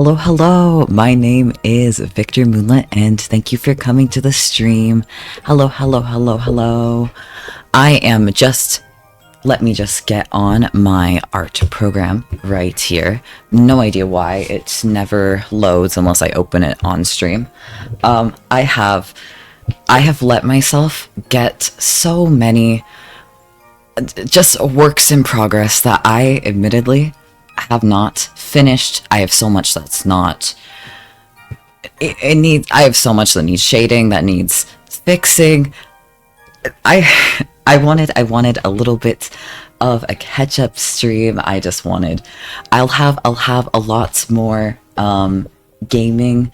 Hello, hello. My name is Victor Moonlit, and thank you for coming to the stream. Hello, hello, hello, hello. I am just. Let me just get on my art program right here. No idea why it never loads unless I open it on stream. I have let myself get so many just works in progress that I admittedly have not finished. I have so much that's not. It needs. I have so much that needs shading, that needs fixing. I wanted a little bit of a catch-up stream. I just wanted. I'll have a lot more gaming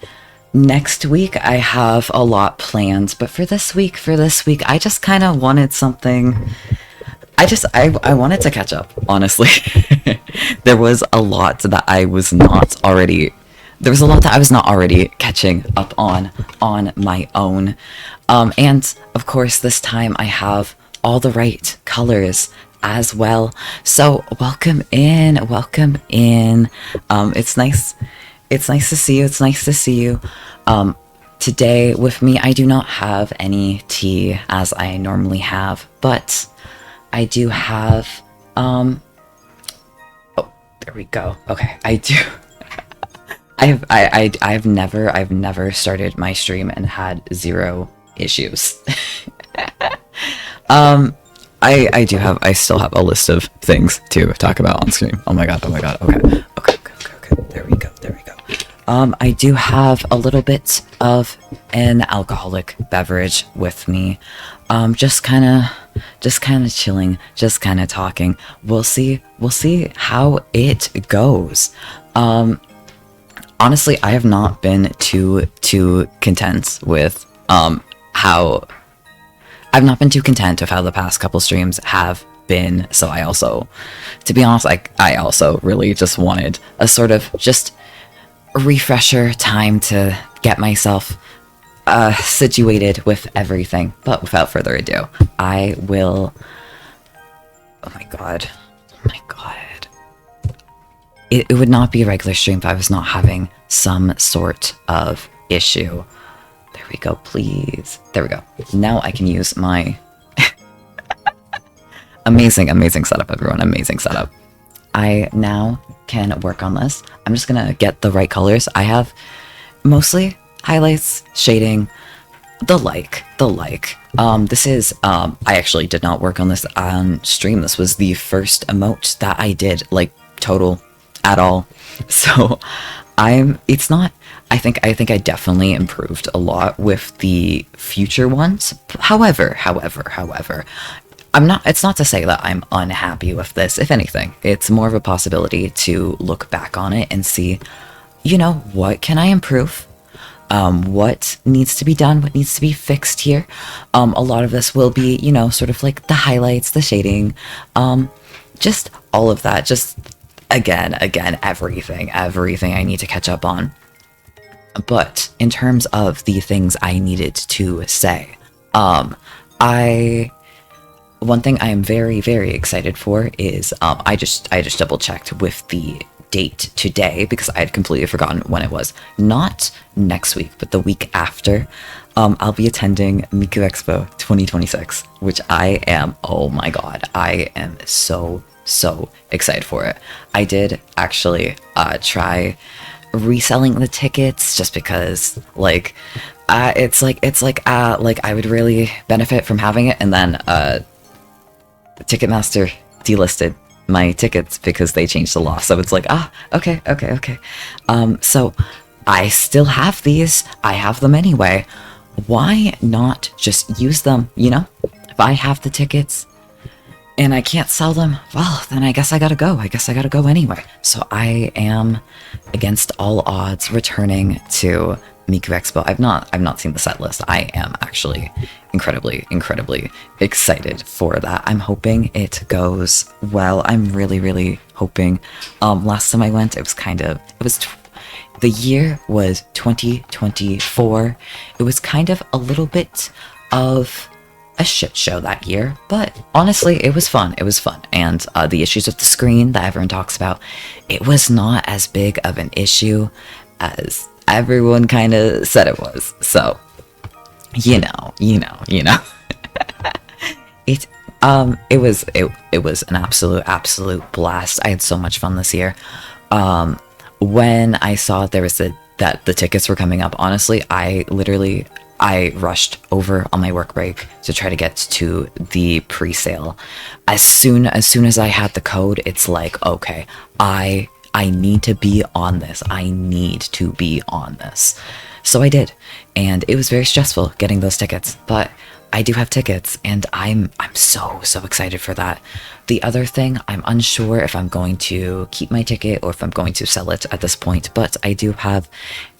next week. I have a lot planned, but for this week, I just kind of wanted something. I wanted to catch up, honestly. There was a lot that I was not already catching up on my own. And of course this time I have all the right colors as well. So welcome in. It's nice to see you. Today with me, I do not have any tea as I normally have, but I do have, oh, there we go. Okay, I do. I've never started my stream and had zero issues. I still have a list of things to talk about on stream. Oh my god. Okay. There we go. I do have a little bit of an alcoholic beverage with me. Just kind of chilling, just kind of talking. We'll see how it goes. Honestly, I have not been too content with how the past couple streams have been. So I also, to be honest, I also really just wanted a sort of just refresher time to get myself situated with everything. But without further ado, I will. Oh my god. It would not be a regular stream if I was not having some sort of issue. There we go, please. There we go. Now I can use my amazing setup, everyone. Amazing setup. I now can work on this. I'm just gonna get the right colors. I have mostly highlights, shading, the like. This is, I actually did not work on this on stream. This was the first emote that I did, like, total at all. So it's not, I think I definitely improved a lot with the future ones. However, it's not to say that I'm unhappy with this. If anything, it's more of a possibility to look back on it and see, what can I improve? What needs to be done? What needs to be fixed here? A lot of this will be, sort of like the highlights, the shading, just all of that. Just again, everything I need to catch up on. But in terms of the things I needed to say, one thing I am very, very excited for is, I just double checked with the date today because I had completely forgotten when it was. Not next week, but the week after. I'll be attending Miku Expo 2026, which I am, oh my god, I am so excited for it. I did actually try reselling the tickets just because it's like I would really benefit from having it, and then Ticketmaster delisted my tickets because they changed the law. So it's like, okay. So I still have these. I have them anyway. Why not just use them, If I have the tickets and I can't sell them, well, then I guess I gotta go. Anyway. So I am, against all odds, returning to Miku Expo. I've not seen the set list. I am actually incredibly excited for that. I'm hoping it goes well. I'm really hoping. Last time I went, the year was 2024. It was kind of a little bit of a shit show that year, but honestly, it was fun. It was fun. And the issues with the screen that everyone talks about, it was not as big of an issue as everyone kind of said it was. So, you know. It was an absolute blast. I had so much fun this year. When I saw there was that the tickets were coming up, honestly, I rushed over on my work break to try to get to the pre-sale. As soon as I had the code, it's like, okay, I need to be on this. I need to be on this. So I did, and it was very stressful getting those tickets, but I do have tickets, and I'm so excited for that. The other thing, I'm unsure if I'm going to keep my ticket or if I'm going to sell it at this point, but I do have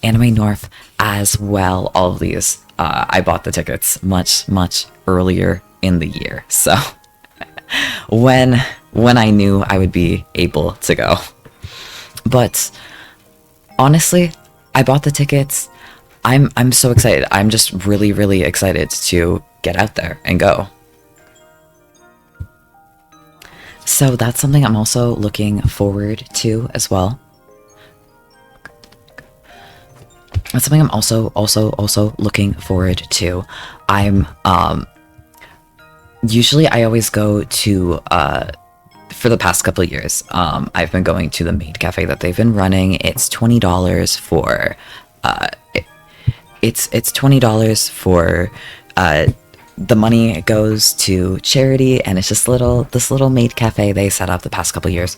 Anime North as well. All of these, I bought the tickets much earlier in the year, so when I knew I would be able to go. But honestly, I bought the tickets. I'm so excited. I'm just really excited to get out there and go. So that's something I'm also looking forward to as well. That's something I'm also looking forward to. I'm usually I always go to for the past couple of years, I've been going to the maid cafe that they've been running. It's $20 for it's $20 for the money goes to charity, and it's just this little maid cafe they set up the past couple years.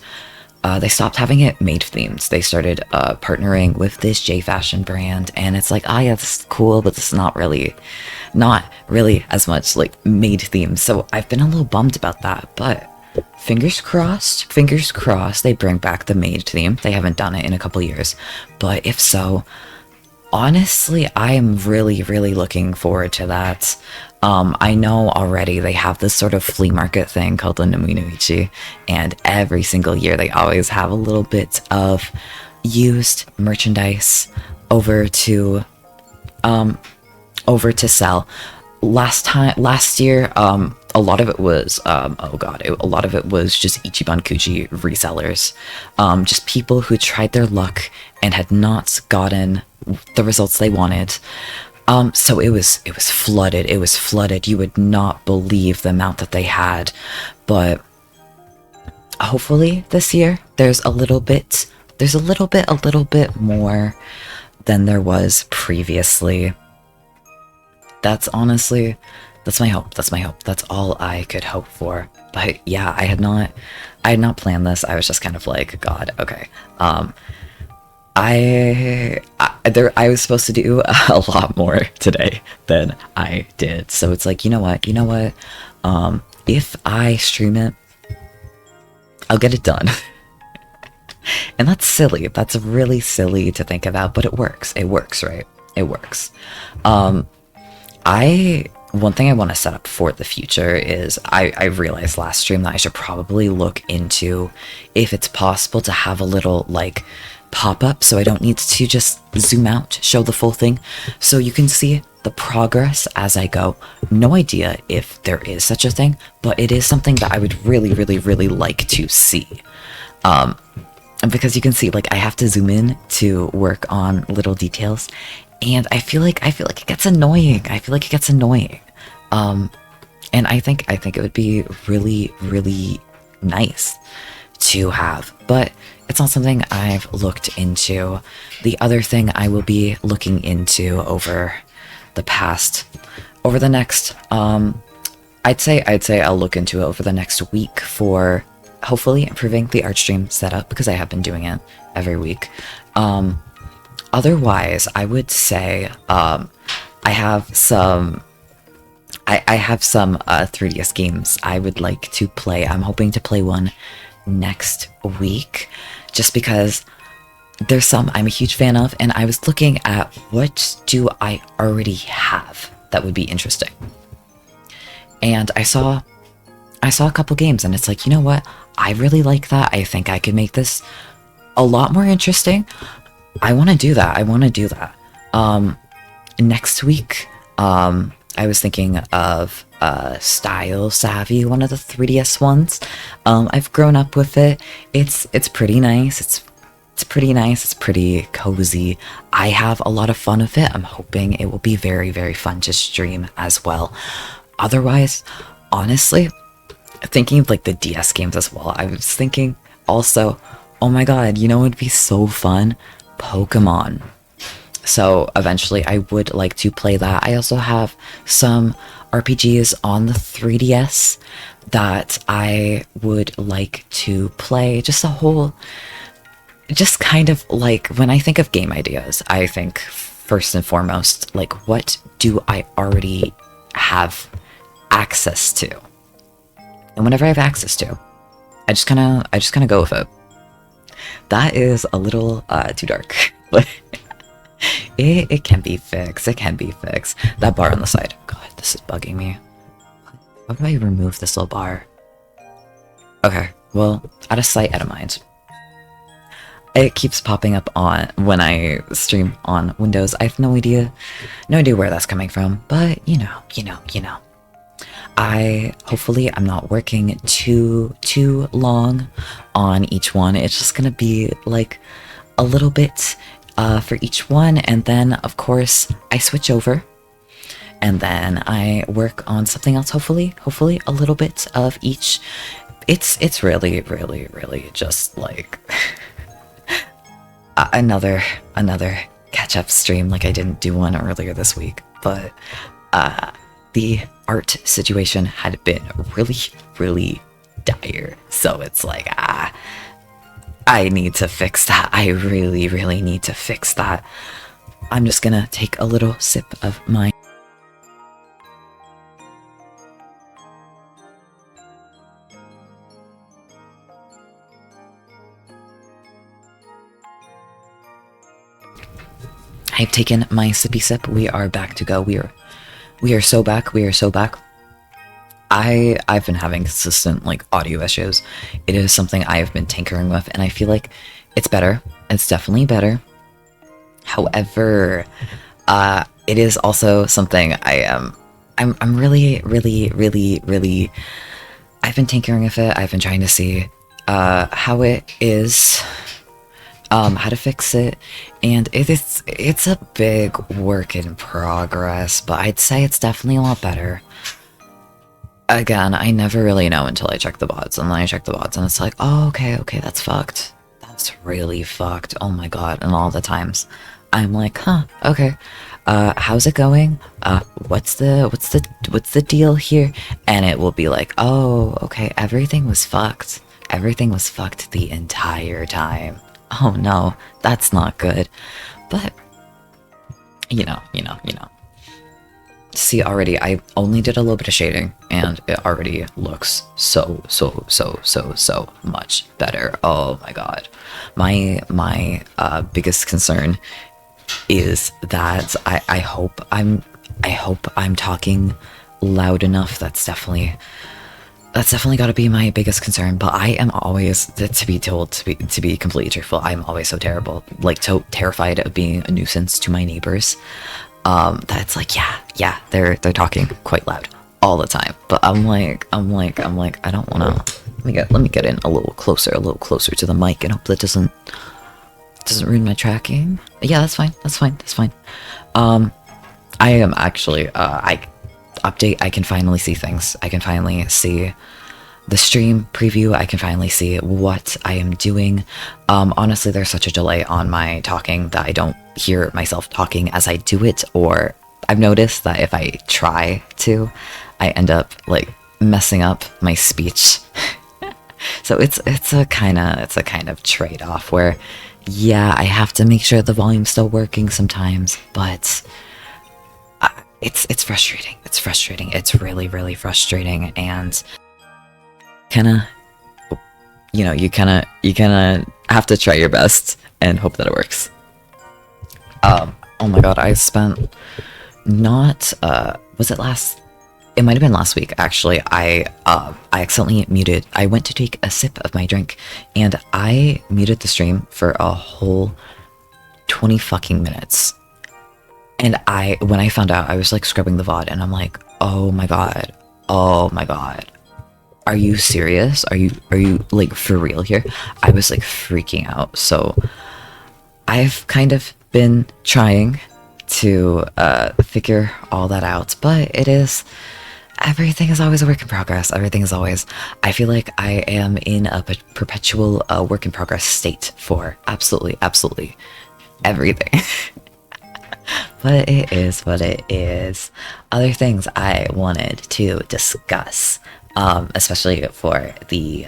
They stopped having it maid themed. They started partnering with this J fashion brand, and it's like, yeah, this is cool, but this is not really as much like maid themed. So I've been a little bummed about that, but fingers crossed they bring back the maid theme. They haven't done it in a couple years, but if so, honestly, I am really looking forward to that. I know already they have this sort of flea market thing called the Nominachi, and every single year they always have a little bit of used merchandise over to sell. Last year, a lot of it was a lot of it was just Ichiban Kuji resellers, just people who tried their luck and had not gotten the results they wanted. So it was flooded. You would not believe the amount that they had. But hopefully this year there's a little bit more than there was previously. That's my hope. That's all I could hope for. But yeah, I had not planned this. I was just kind of like, God, okay. I was supposed to do a lot more today than I did. So it's like, you know what? If I stream it, I'll get it done. And that's silly. That's really silly to think about, but it works. It works, right? It works. One thing I want to set up for the future is I realized last stream that I should probably look into if it's possible to have a little like pop-up, so I don't need to just zoom out, show the full thing, so you can see the progress as I go. No idea if there is such a thing, but it is something that I would really like to see. Because you can see, like, I have to zoom in to work on little details, and I feel like it gets annoying. And I think it would be really nice to have, but it's not something I've looked into. The other thing I will be looking into over the next, I'd say I'll look into it over the next week for hopefully improving the art stream setup, because I have been doing it every week. Otherwise, I would say I have some 3DS games I would like to play. I'm hoping to play one next week, just because there's some I'm a huge fan of, and I was looking at what do I already have that would be interesting. And I saw a couple games, and it's like, you know what? I really like that. I think I could make this a lot more interesting. I want to do that. Next week, I I was thinking of Style Savvy, one of the 3DS ones. I've grown up with it. It's pretty nice. It's pretty nice. It's pretty cozy. I have a lot of fun with it. I'm hoping it will be very, very fun to stream as well. Otherwise, honestly, thinking of like the DS games as well, I was thinking also, oh my god, you know what would be so fun? Pokemon. So eventually I would like to play that. I also have some RPGs on the 3DS that I would like to play. Just kind of like, when I think of game ideas, I think first and foremost, like, what do I already have access to? And whenever I have access to, I just kind of go with it. That is a little too dark, but it can be fixed. It can be fixed. That bar on the side. God, this is bugging me. How do I remove this little bar? Okay, well, out of sight, out of mind. It keeps popping up on when I stream on Windows. I have no idea where that's coming from, but you know. Hopefully I'm not working too long on each one. It's just gonna be like a little bit for each one, and then of course I switch over, and then I work on something else. Hopefully a little bit of each. It's really just like another catch-up stream. Like, I didn't do one earlier this week, but the art situation had been really dire, so it's like, I need to fix that. I really need to fix that. I'm just gonna take a little sip of my I've taken my sippy sip. We are back to go. We are so back. We are so back. I've been having consistent like audio issues. It is something I have been tinkering with, and I feel like it's better. It's definitely better. However, it is also something I'm really I've been tinkering with it. I've been trying to see how it is, how to fix it, and it's a big work in progress, but I'd say it's definitely a lot better. Again, I never really know until I check the VODs, and then I check the VODs and it's like, oh, okay, that's fucked. That's really fucked. Oh my god. And all the times I'm like, huh, okay. How's it going? What's the deal here? And it will be like, oh, okay, everything was fucked. Everything was fucked the entire time. Oh no, that's not good. But you know. See, already I only did a little bit of shading and it already looks so much better. Oh my god. My biggest concern is that I hope I'm talking loud enough. That's definitely got to be my biggest concern. But I am always, to be completely truthful, I'm always so terrible, like so terrified of being a nuisance to my neighbors. That's like, yeah, they're talking quite loud all the time. But I'm like, I don't wanna. Let me get in a little closer to the mic, and hope that doesn't ruin my tracking. Yeah, that's fine. I am actually, I can finally see things. I can finally see the stream preview. I can finally see what I am doing. Honestly, there's such a delay on my talking that I don't hear myself talking as I do it, or I've noticed that if I try to, I end up like messing up my speech. So it's a kind of trade-off where, yeah, I have to make sure the volume's still working sometimes, but it's frustrating. It's frustrating. It's really frustrating, and you kind of have to try your best and hope that it works. Oh my god, I spent it might have been last week, actually. I accidentally muted. I went to take a sip of my drink, and I muted the stream for a whole 20 fucking minutes. And when I found out, I was like scrubbing the VOD, and I'm like, oh my god, oh my god, are you serious? Are you like for real here? I was like freaking out. So I've kind of been trying to figure all that out, but everything is always a work in progress. Everything is always, I feel like I am in a perpetual work in progress state for absolutely everything. But it is what it is. Other things I wanted to discuss, especially for the,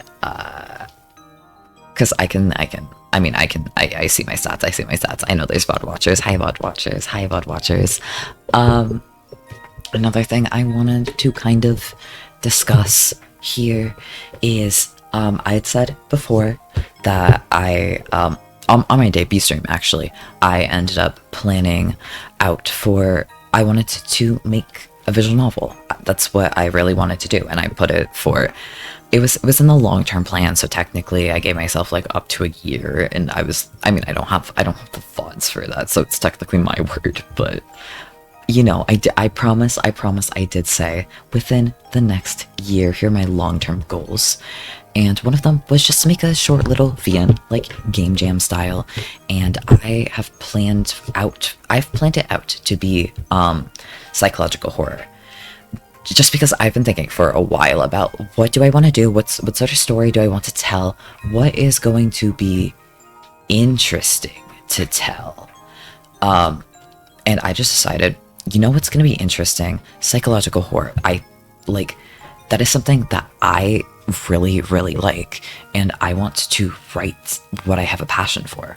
because I see my stats, I know there's VOD watchers, hi VOD watchers. Another thing I wanted to kind of discuss here is, I had said before that on my debut stream, actually, I ended up planning out I wanted to make a visual novel. That's what I really wanted to do, and I put it was in the long-term plan, so technically I gave myself like up to a year, and I don't have the VODs for that, so it's technically my word, but you know, I promise I did say within the next year, here are my long-term goals. And one of them was just to make a short little VN, like game jam style. And I've planned it out to be psychological horror. Just because I've been thinking for a while about what do I want to do, what sort of story do I want to tell, what is going to be interesting to tell. And I just decided, you know what's going to be interesting? Psychological horror. That is something that I really like, and I want to write what I have a passion for.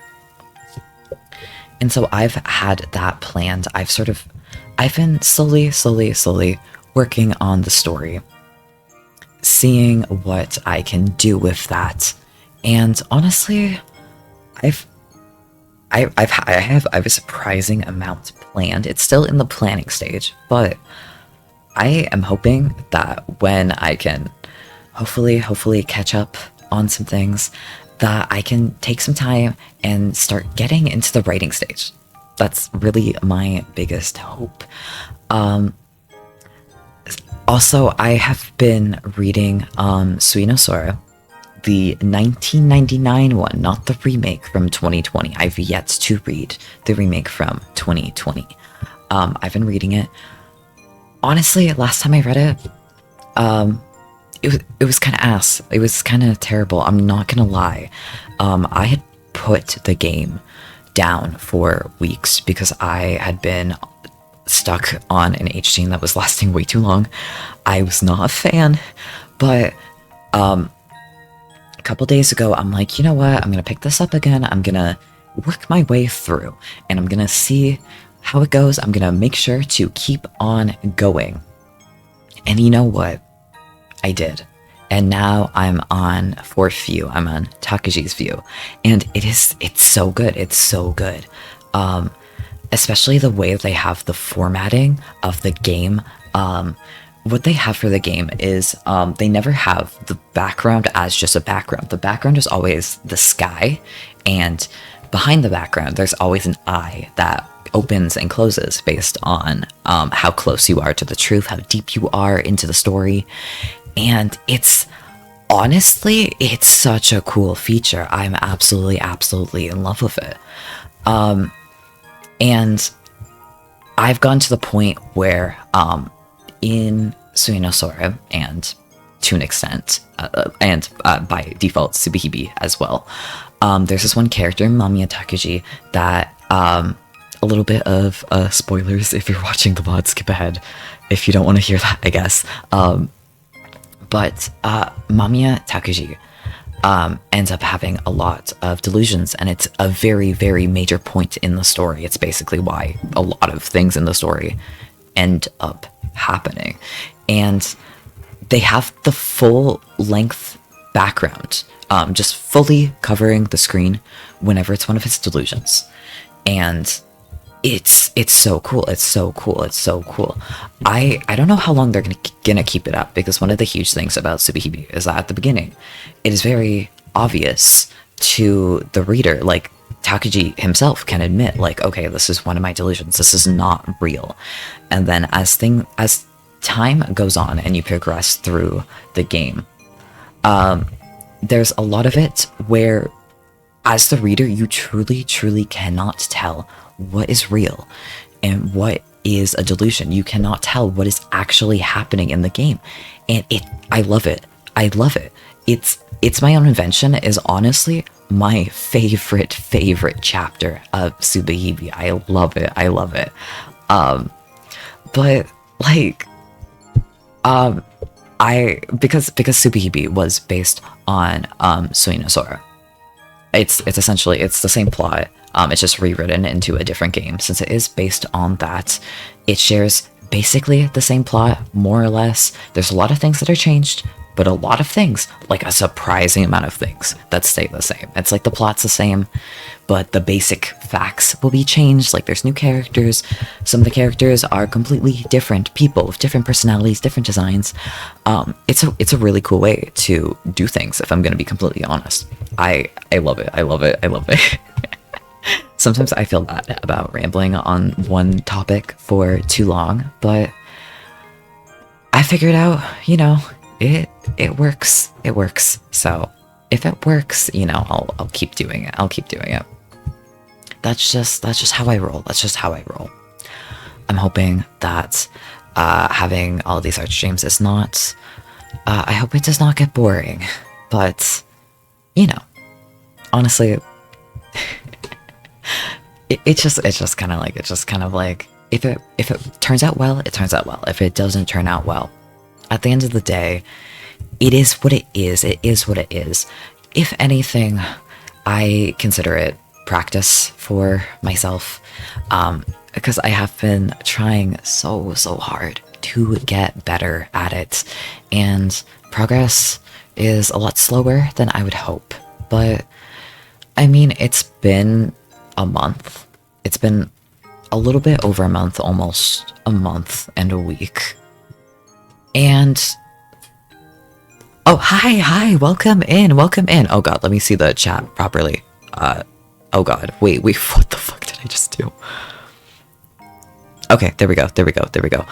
And so I've had that planned. I've been slowly working on the story, seeing what I can do with that. And honestly, I have a surprising amount planned. It's still in the planning stage, but I am hoping that when I can hopefully catch up on some things, that I can take some time and start getting into the writing stage. That's really my biggest hope. Also, I have been reading Suinosora, the 1999 one, not the remake from 2020. I've yet to read the remake from 2020. I've been reading it. Honestly, last time I read it, it was kind of ass. It was kind of terrible. I'm not gonna lie. I had put the game down for weeks because I had been stuck on an H chain that was lasting way too long. I was not a fan, but a couple days ago, I'm like, you know what? I'm gonna pick this up again. I'm gonna work my way through, and I'm gonna see how it goes. I'm gonna make sure to keep on going. And you know what? I did. And now I'm on 4th view. I'm on Takaji's view. And it's so good. It's so good. Especially the way they have the formatting of the game. What they have for the game is they never have the background as just a background. The background is always the sky, and behind the background there's always an eye that opens and closes based on how close you are to the truth, how deep you are into the story. And it's such a cool feature. I'm absolutely in love with it. And I've gone to the point where in Suinosora, and to an extent, and by default Tsubihime as well, there's this one character, Mamiya Takaji, that a little bit of spoilers if you're watching the VOD, skip ahead if you don't want to hear that, I guess. But Mamiya Takaji ends up having a lot of delusions, and it's a very major point in the story. It's basically why a lot of things in the story end up happening. And they have the full length background, just fully covering the screen whenever it's one of his delusions. And it's so cool. It's so cool. I don't know how long they're gonna keep it up, because one of the huge things about Tsubihime is that at the beginning, it is very obvious to the reader, like Takuji himself can admit, like, okay, this is one of my delusions, this is not real. And then as time goes on and you progress through the game, there's a lot of it where, as the reader, you truly cannot tell what is real and what is a delusion. You cannot tell what is actually happening in the game. And I love it. I love it. It's my own invention is honestly my favorite chapter of Tsubihime. I love it. I love it. But like, because Tsubihime was based on Suina Sora. It's essentially, it's the same plot. It's just rewritten into a different game. Since it is based on that, it shares basically the same plot, more or less. There's a lot of things that are changed, but a lot of things, like a surprising amount of things, that stay the same. It's like the plot's the same, but the basic facts will be changed. Like there's new characters. Some of the characters are completely different people with different personalities, different designs. It's a really cool way to do things, if I'm going to be completely honest. I love it. I love it. I love it. Sometimes I feel bad about rambling on one topic for too long, but I figured out, you know, it works. It works. So if it works, you know, I'll keep doing it. I'll keep doing it. That's just how I roll. That's just how I roll. I'm hoping that having all of these art streams is not, I hope it does not get boring, but you know, honestly, it's just kind of like, if it turns out well, it turns out well. If it doesn't turn out well, at the end of the day, it is what it is. It is what it is. If anything, I consider it practice for myself, because I have been trying so hard to get better at it, and progress is a lot slower than I would hope. But I mean, it's been a month. It's been a little bit over a month, almost a month and a week. And oh, hi, welcome in. Oh god, let me see the chat properly. Oh god, wait, what the fuck did I just do? Okay, there we go.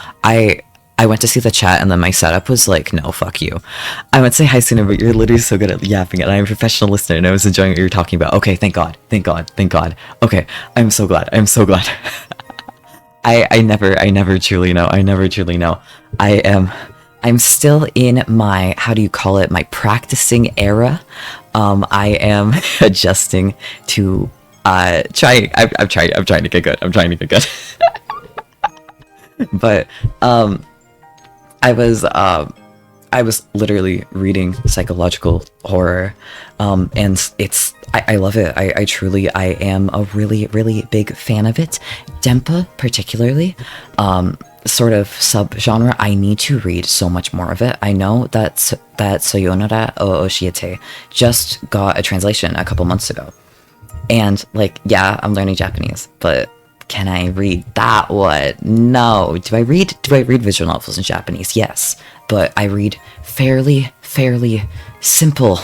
I went to see the chat and then my setup was like, no, fuck you. I would say hi sooner, but you're literally so good at yapping and I'm a professional listener and I was enjoying what you were talking about. Okay, thank god. Okay, I'm so glad. I never truly know. I'm still in my, how do you call it, my practicing era. I am adjusting to I'm trying to get good. But I was literally reading psychological horror, and I love it. I am a really big fan of it. Dempa particularly, sort of subgenre. I need to read so much more of it. I know that Sayonara o Oshiete just got a translation a couple months ago, and like, yeah, I'm learning Japanese, but can I read that one? No. Do I read visual novels in Japanese? Yes, but I read fairly simple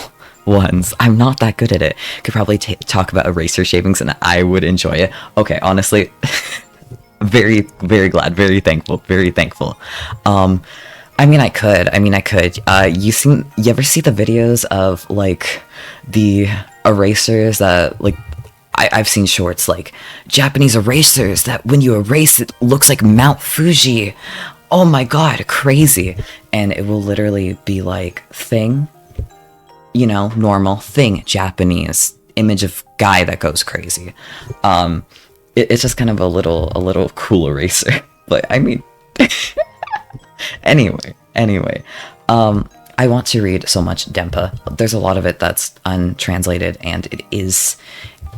ones. I'm not that good at it. Could probably talk about eraser shavings and I would enjoy it. Okay, honestly, very glad, very thankful. I mean, I could. You ever see the videos of like the erasers that like, I've seen shorts like Japanese erasers that when you erase it looks like Mount Fuji. Oh my god, crazy. And it will literally be like thing, you know, normal thing, Japanese image of guy that goes crazy. It's just kind of a little cool eraser. But I mean, anyway, I want to read so much Dempa. There's a lot of it that's untranslated, and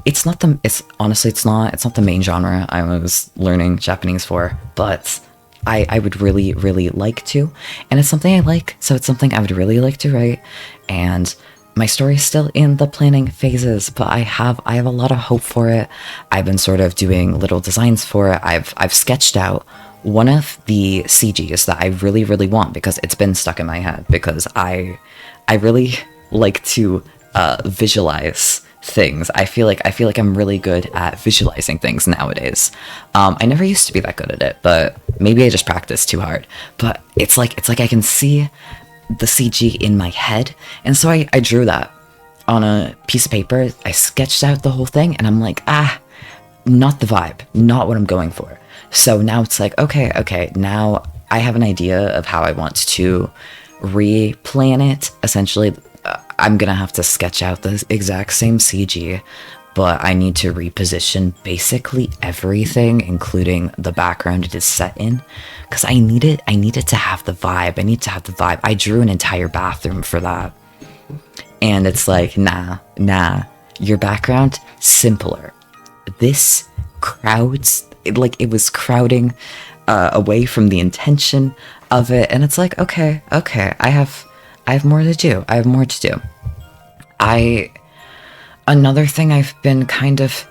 it's not the main genre I was learning Japanese for, but I would really like to, and it's something I like, so it's something I would really like to write, and my story is still in the planning phases, but I have a lot of hope for it. I've been sort of doing little designs for it. I've sketched out one of the CGs that I really want, because it's been stuck in my head, because I really like to visualize things. I feel like I'm really good at visualizing things nowadays. I never used to be that good at it, but maybe I just practiced too hard. But it's like I can see the CG in my head, and so I drew that on a piece of paper. I sketched out the whole thing, and I'm like, not the vibe, not what I'm going for. So now it's like, okay, now I have an idea of how I want to replan it. Essentially, I'm gonna have to sketch out the exact same CG, but I need to reposition basically everything, including the background it is set in, because I need it to have the vibe. I drew an entire bathroom for that. And it's like, nah, your background, simpler. This crowds, it was crowding away from the intention of it, and it's like, okay, I have more to do. Another thing I've been kind of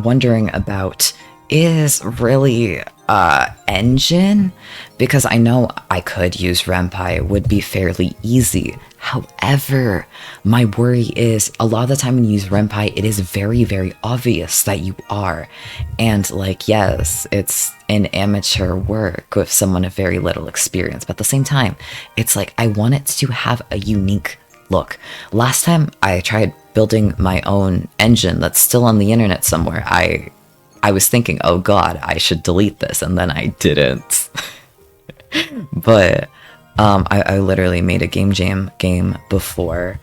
wondering about is really engine, because I know I could use Ren'Py, it would be fairly easy. However, my worry is a lot of the time when you use Ren'Py, it is very, very obvious that you are. And like, yes, it's an amateur work with someone of very little experience, but at the same time, it's like I want it to have a unique look. Last time I tried building my own engine that's still on the internet somewhere, I was thinking, oh god, I should delete this, and then I didn't. But I literally made a game jam game before,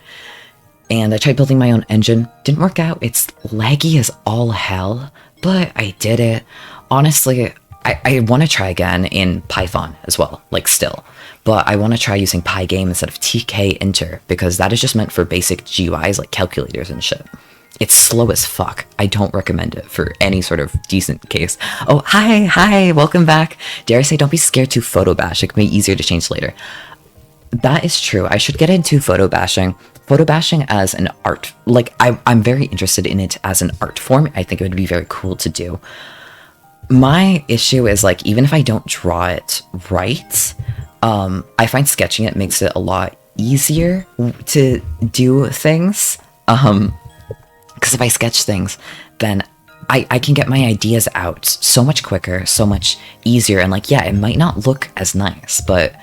and I tried building my own engine. Didn't work out. It's laggy as all hell, but I did it. Honestly, I want to try again in Python as well, like still. But I want to try using Pygame instead of TK-enter, because that is just meant for basic GUIs like calculators and shit. It's slow as fuck. I don't recommend it for any sort of decent case. Oh, hi, welcome back. Dare I say, don't be scared to photo bash. It can be easier to change later. That is true. I should get into photo bashing. Photo bashing as an art, like I'm very interested in it as an art form. I think it would be very cool to do. My issue is like, even if I don't draw it right, I find sketching it makes it a lot easier to do things. Because if I sketch things, then I can get my ideas out so much quicker, so much easier, and like, yeah, it might not look as nice, but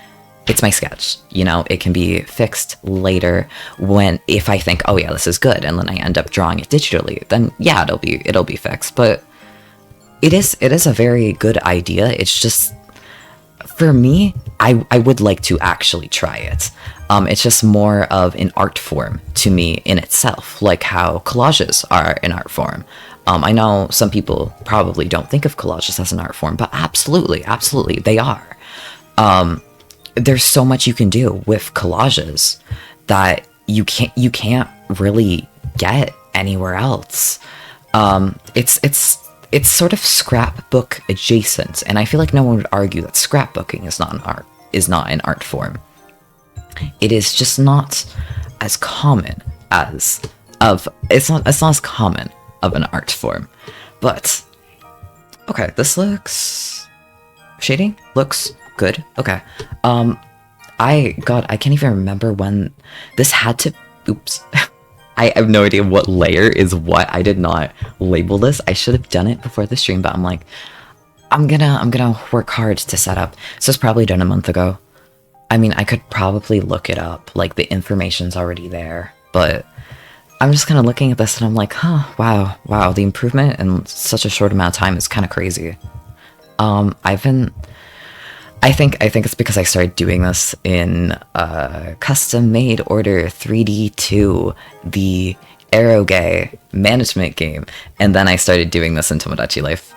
it's my sketch, you know? It can be fixed later if I think, oh yeah, this is good, and then I end up drawing it digitally, then yeah, it'll be fixed. But it is a very good idea. It's just, for me, I would like to actually try it. It's just more of an art form to me in itself, like how collages are an art form. I know some people probably don't think of collages as an art form, but absolutely, they are. There's so much you can do with collages that you can't really get anywhere else. It's sort of scrapbook adjacent, and I feel like no one would argue that scrapbooking is not an art form. It is just not as common it's not as common of an art form. But okay, this looks shading looks good. Okay. I can't even remember when this had to oops. I have no idea what layer is what. I did not label this. I should have done it before the stream, but I'm like, I'm gonna work hard to set up. So it's probably done a month ago. I mean, I could probably look it up, like the information's already there, but I'm just kind of looking at this and I'm like, huh, wow, the improvement in such a short amount of time is kind of crazy. I think it's because I started doing this in custom-made order 3D2, the Aerogay management game, and then I started doing this in Tomodachi Life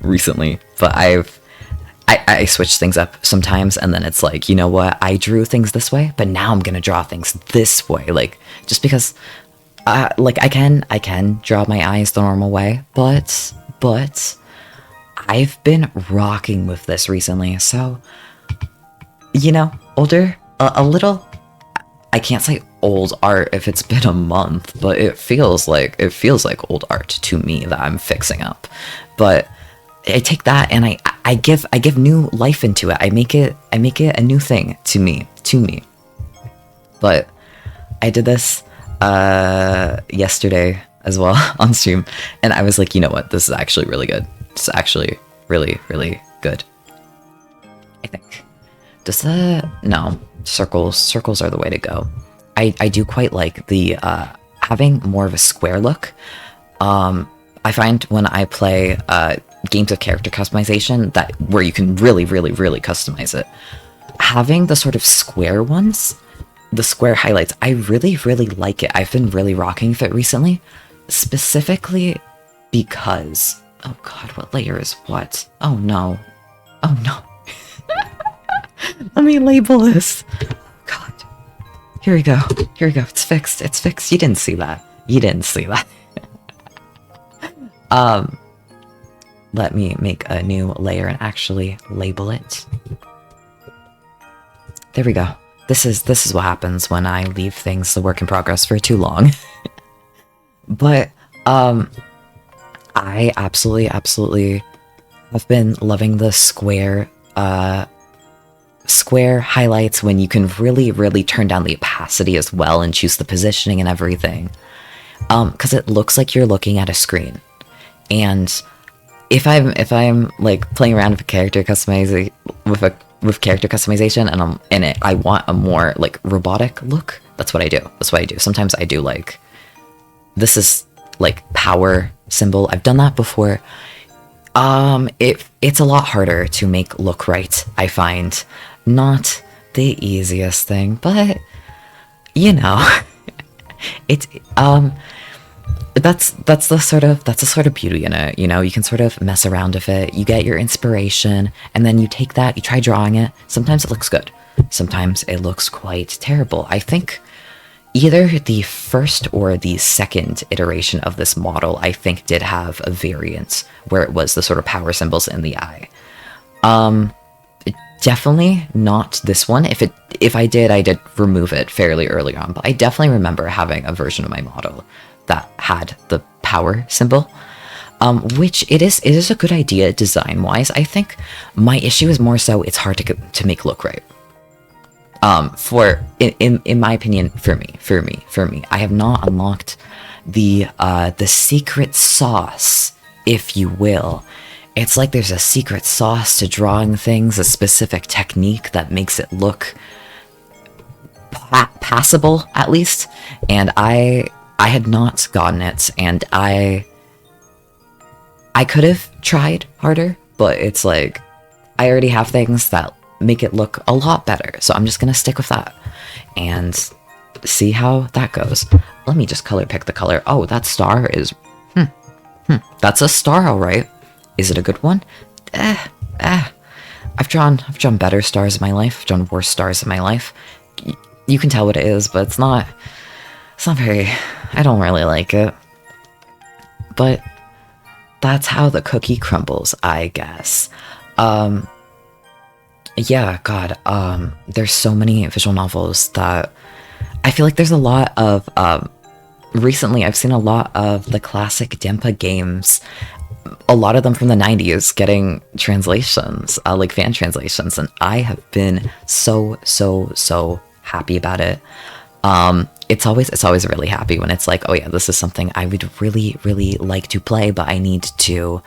recently. But I switch things up sometimes, and then it's like, you know what, I drew things this way, but now I'm gonna draw things this way, like, just because, like, I can draw my eyes the normal way, but I've been rocking with this recently, so, you know, a little, I can't say old art if it's been a month, but it feels like old art to me that I'm fixing up. But I take that and I give new life into it. I make it a new thing to me. But I did this yesterday as well on stream, and I was like, you know what, this is actually really good. It's actually really, really good. I think. Does the... No. Circles are the way to go. I do quite like the, having more of a square look. I find when I play, games of character customization that where you can really, really, really customize it, having the sort of square ones, the square highlights, I really, really like it. I've been really rocking with it recently, specifically because... Oh god, what layer is what? Oh no. Oh no. Let me label this. God. Here we go. Here we go. It's fixed. It's fixed. You didn't see that. You didn't see that. Let me make a new layer and actually label it. There we go. This is what happens when I leave things a work in progress for too long. But I absolutely have been loving the square highlights when you can really turn down the opacity as well and choose the positioning and everything. Because it looks like you're looking at a screen. And if I'm like playing around with character customization and I'm in it, I want a more like robotic look. That's what I do. Sometimes I do like, this is like power symbol. I've done that before. It's a lot harder to make look right, I find. Not the easiest thing, but you know, it's that's the sort of beauty in it. You know, you can sort of mess around with it. You get your inspiration, and then you take that, you try drawing it. Sometimes it looks good. Sometimes it looks quite terrible. I think either the first or the second iteration of this model, I think, did have a variant where it was the sort of power symbols in the eye. Definitely not this one. If I did remove it fairly early on, but I definitely remember having a version of my model that had the power symbol, which it is a good idea design-wise. I think my issue is more so it's hard to make look right. In my opinion, for me, I have not unlocked the secret sauce, if you will. It's like there's a secret sauce to drawing things, a specific technique that makes it look passable, at least. And I had not gotten it, and I could have tried harder, but it's like, I already have things that make it look a lot better, so I'm just gonna stick with that and see how that goes. Let me just color pick the color. Oh, that star is... That's a star, alright. Is it a good one? I've drawn better stars in my life. I've drawn worse stars in my life. You can tell what it is, but it's not very... I don't really like it. But that's how the cookie crumbles, I guess. Yeah, God, there's so many visual novels that I feel like there's a lot of, recently I've seen a lot of the classic Dempa games, a lot of them from the 90s getting translations, like fan translations, and I have been so happy about it. It's always really happy when it's like, oh yeah, this is something I would really like to play, but I need to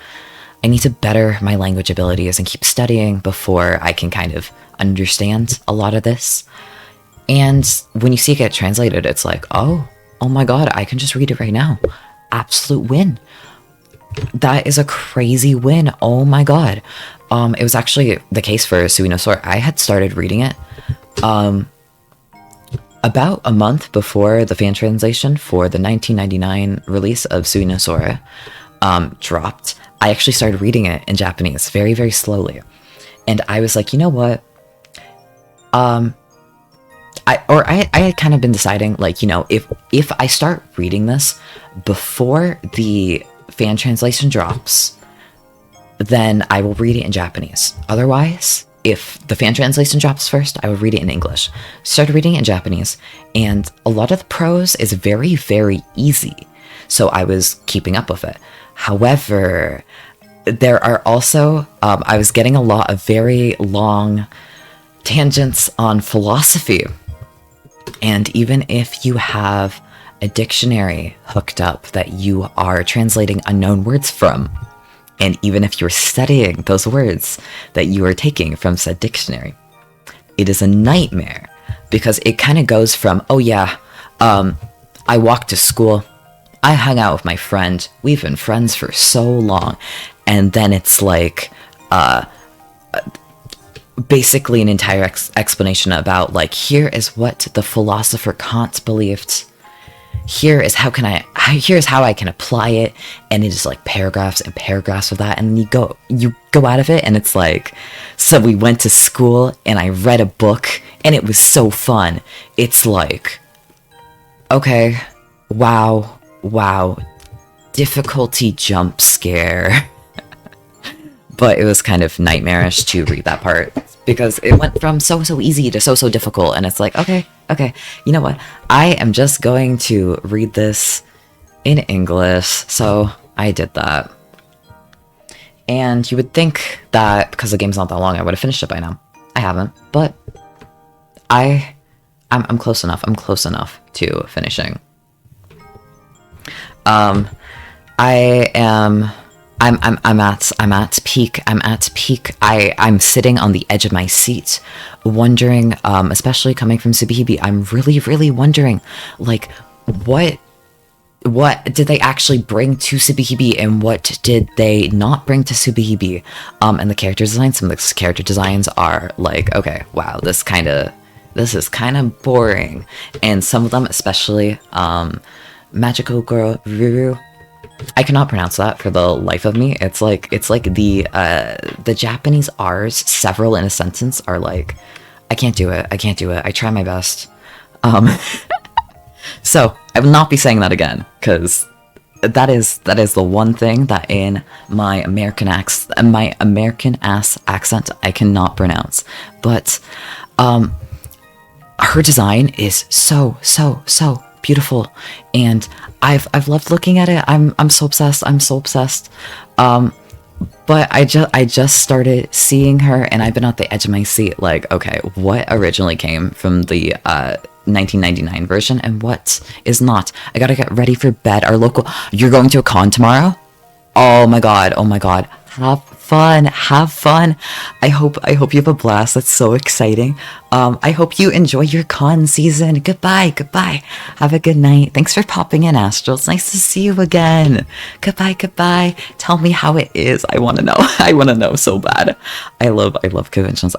better my language abilities and keep studying before I can kind of understand a lot of this. And when you see it get translated, it's like, oh my god, I can just read it right now. Absolute win. That is a crazy win. Oh my god. It was actually the case for Suino Sora. I had started reading it about a month before the fan translation for the 1999 release of Suino Sora dropped. I actually started reading it in Japanese very slowly. And I was like, you know what? I had kind of been deciding, like, you know, if I start reading this before the fan translation drops, then I will read it in Japanese. Otherwise, if the fan translation drops first, I will read it in English. Started reading it in Japanese, and a lot of the prose is very easy. So I was keeping up with it. However, there are also, I was getting a lot of very long tangents on philosophy. And even if you have a dictionary hooked up that you are translating unknown words from. And even if you're studying those words that you are taking from said dictionary, it is a nightmare because it kind of goes from, oh yeah, I walked to school, I hung out with my friend, we've been friends for so long, and then it's like, basically an entire explanation about, like, here is what the philosopher Kant believed, here's how I can apply it, and it is like paragraphs and paragraphs of that, and you go out of it, and it's like, so we went to school, and I read a book, and it was so fun. It's like, okay, wow, difficulty jump scare. But it was kind of nightmarish to read that part, because it went from so easy to so difficult, and it's like, okay, you know what? I am just going to read this in English, so I did that. And you would think that because the game's not that long, I would have finished it by now. I haven't, but I'm close enough. I'm close enough to finishing. I'm at peak. I'm sitting on the edge of my seat, wondering, especially coming from Tsubihime, I'm really wondering, like, what did they actually bring to Tsubihime, and what did they not bring to Tsubihime? And the character designs, some of the character designs are like, okay, wow, this is kind of boring. And some of them, especially, Magical Girl Ruru, I cannot pronounce that for the life of me. It's like the Japanese R's, several in a sentence, are like, I can't do it. I try my best. So I will not be saying that again, because that is the one thing that in my American ass accent I cannot pronounce. But her design is so beautiful, and I've loved looking at it. I'm so obsessed. But I just started seeing her, and I've been at the edge of my seat, like, okay, what originally came from the 1999 version, and what is not? I gotta get ready for bed. You're going to a con tomorrow? Oh my god. Have fun. I hope you have a blast. That's so exciting. I hope you enjoy your con season. Goodbye. Have a good night. Thanks for popping in, Astral. It's nice to see you again. Goodbye. Tell me how it is. I want to know. I want to know so bad. I love conventions.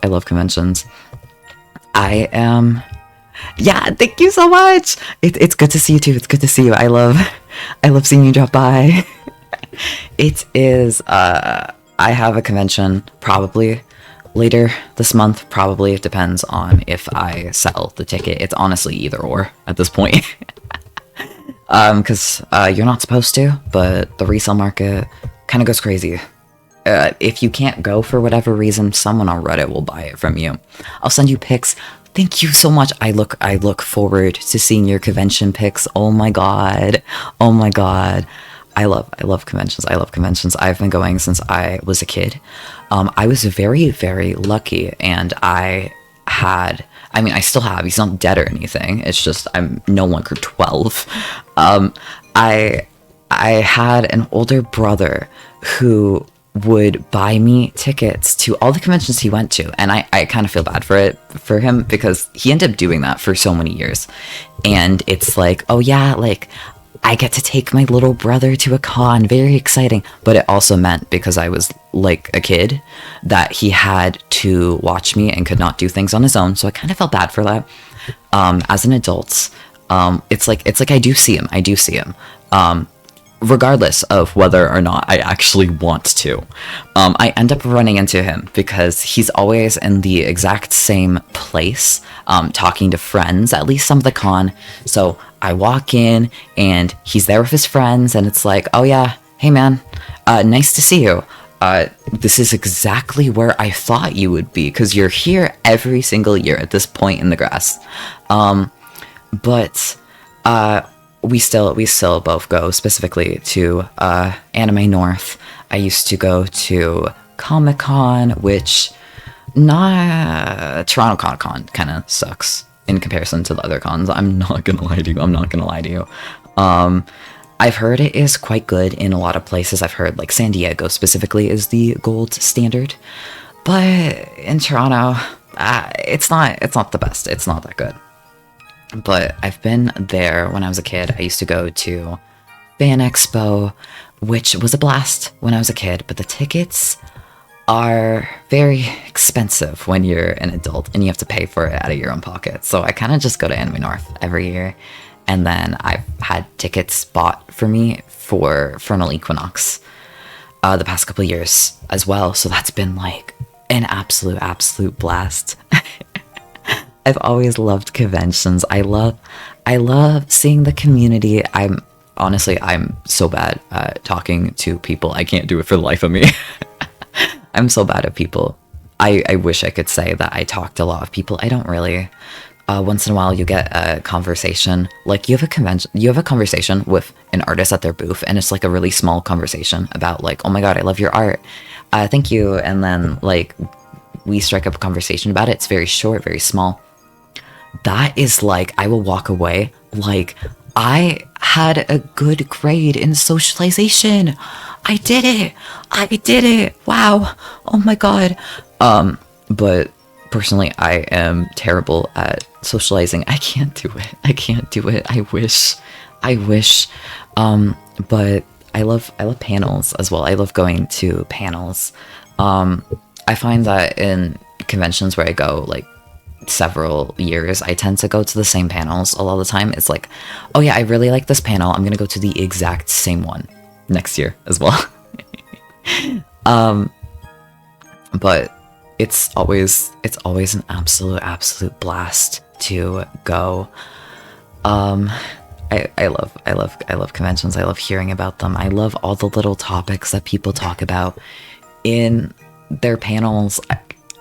Yeah, thank you so much. It's good to see you too. It's good to see you. I love seeing you drop by. It is, I have a convention probably later this month. Probably, it depends on if I sell the ticket. It's honestly either or at this point. Because you're not supposed to, but the resale market kind of goes crazy. If you can't go for whatever reason, someone on Reddit will buy it from you. I'll send you pics. Thank you so much. I look forward to seeing your convention pics. Oh my god. I love conventions. I've been going since I was a kid. I was very lucky, and I still have, he's not dead or anything, it's just I'm no longer 12. I had an older brother who would buy me tickets to all the conventions he went to, and I kind of feel bad for him because he ended up doing that for so many years. And it's like, oh yeah, like, I get to take my little brother to a con, very exciting. But it also meant, because I was like a kid, that he had to watch me and could not do things on his own, so I kind of felt bad for that. As an adult, it's like I do see him. Regardless of whether or not I actually want to. I end up running into him because he's always in the exact same place, talking to friends, at least some of the con. So I walk in and he's there with his friends, and it's like, oh yeah, hey man, nice to see you. This is exactly where I thought you would be, because you're here every single year at this point in the grass. But we still both go specifically to Anime North. I used to go to Comic-Con, which Toronto Comic-Con kind of sucks. in comparison to the other cons. I'm not gonna lie to you. I'm not gonna lie to you. I've heard it is quite good in a lot of places. I've heard like San Diego specifically is the gold standard, but in Toronto, it's not the best. It's not that good. But I've been there when I was a kid. I used to go to Fan Expo, which was a blast when I was a kid, but the tickets are very expensive when you're an adult and you have to pay for it out of your own pocket. So I kind of just go to Anime North every year. And then I've had tickets bought for me for Vernal Equinox the past couple of years as well. So that's been like an absolute blast. I've always loved conventions. I love seeing the community. I'm so bad at talking to people. I can't do it for the life of me. I'm so bad at people. I wish I could say that I talk to a lot of people. I don't really. Once in a while you get a conversation, like you have a conversation with an artist at their booth, and it's like a really small conversation about like, oh my god, I love your art, thank you, and then like we strike up a conversation about it. It's very short, very small. That is like, I will walk away like, I had a good grade in socialization. I did it. Wow. Oh my god. But personally, I am terrible at socializing. I can't do it. I wish. But I love panels as well. I love going to panels. I find that in conventions where I go like several years, I tend to go to the same panels a lot of the time. It's like, oh yeah, I really like this panel. I'm gonna go to the exact same one next year as well. But it's always an absolute blast to go. I love conventions. I love hearing about them. I love all the little topics that people talk about in their panels.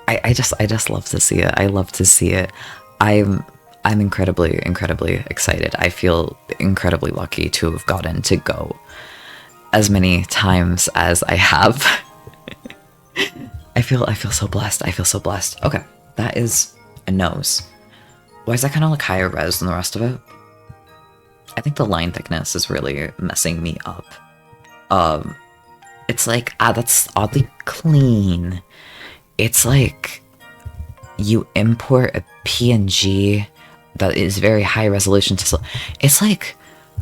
I just love to see it. I love to see it. I'm incredibly excited. I feel incredibly lucky to have gotten to go as many times as I have. I feel so blessed. Okay, that is a nose. Why is that kind of like higher res than the rest of it? I think the line thickness is really messing me up. It's like, that's oddly clean. It's like you import a PNG that is very high resolution to. It's like,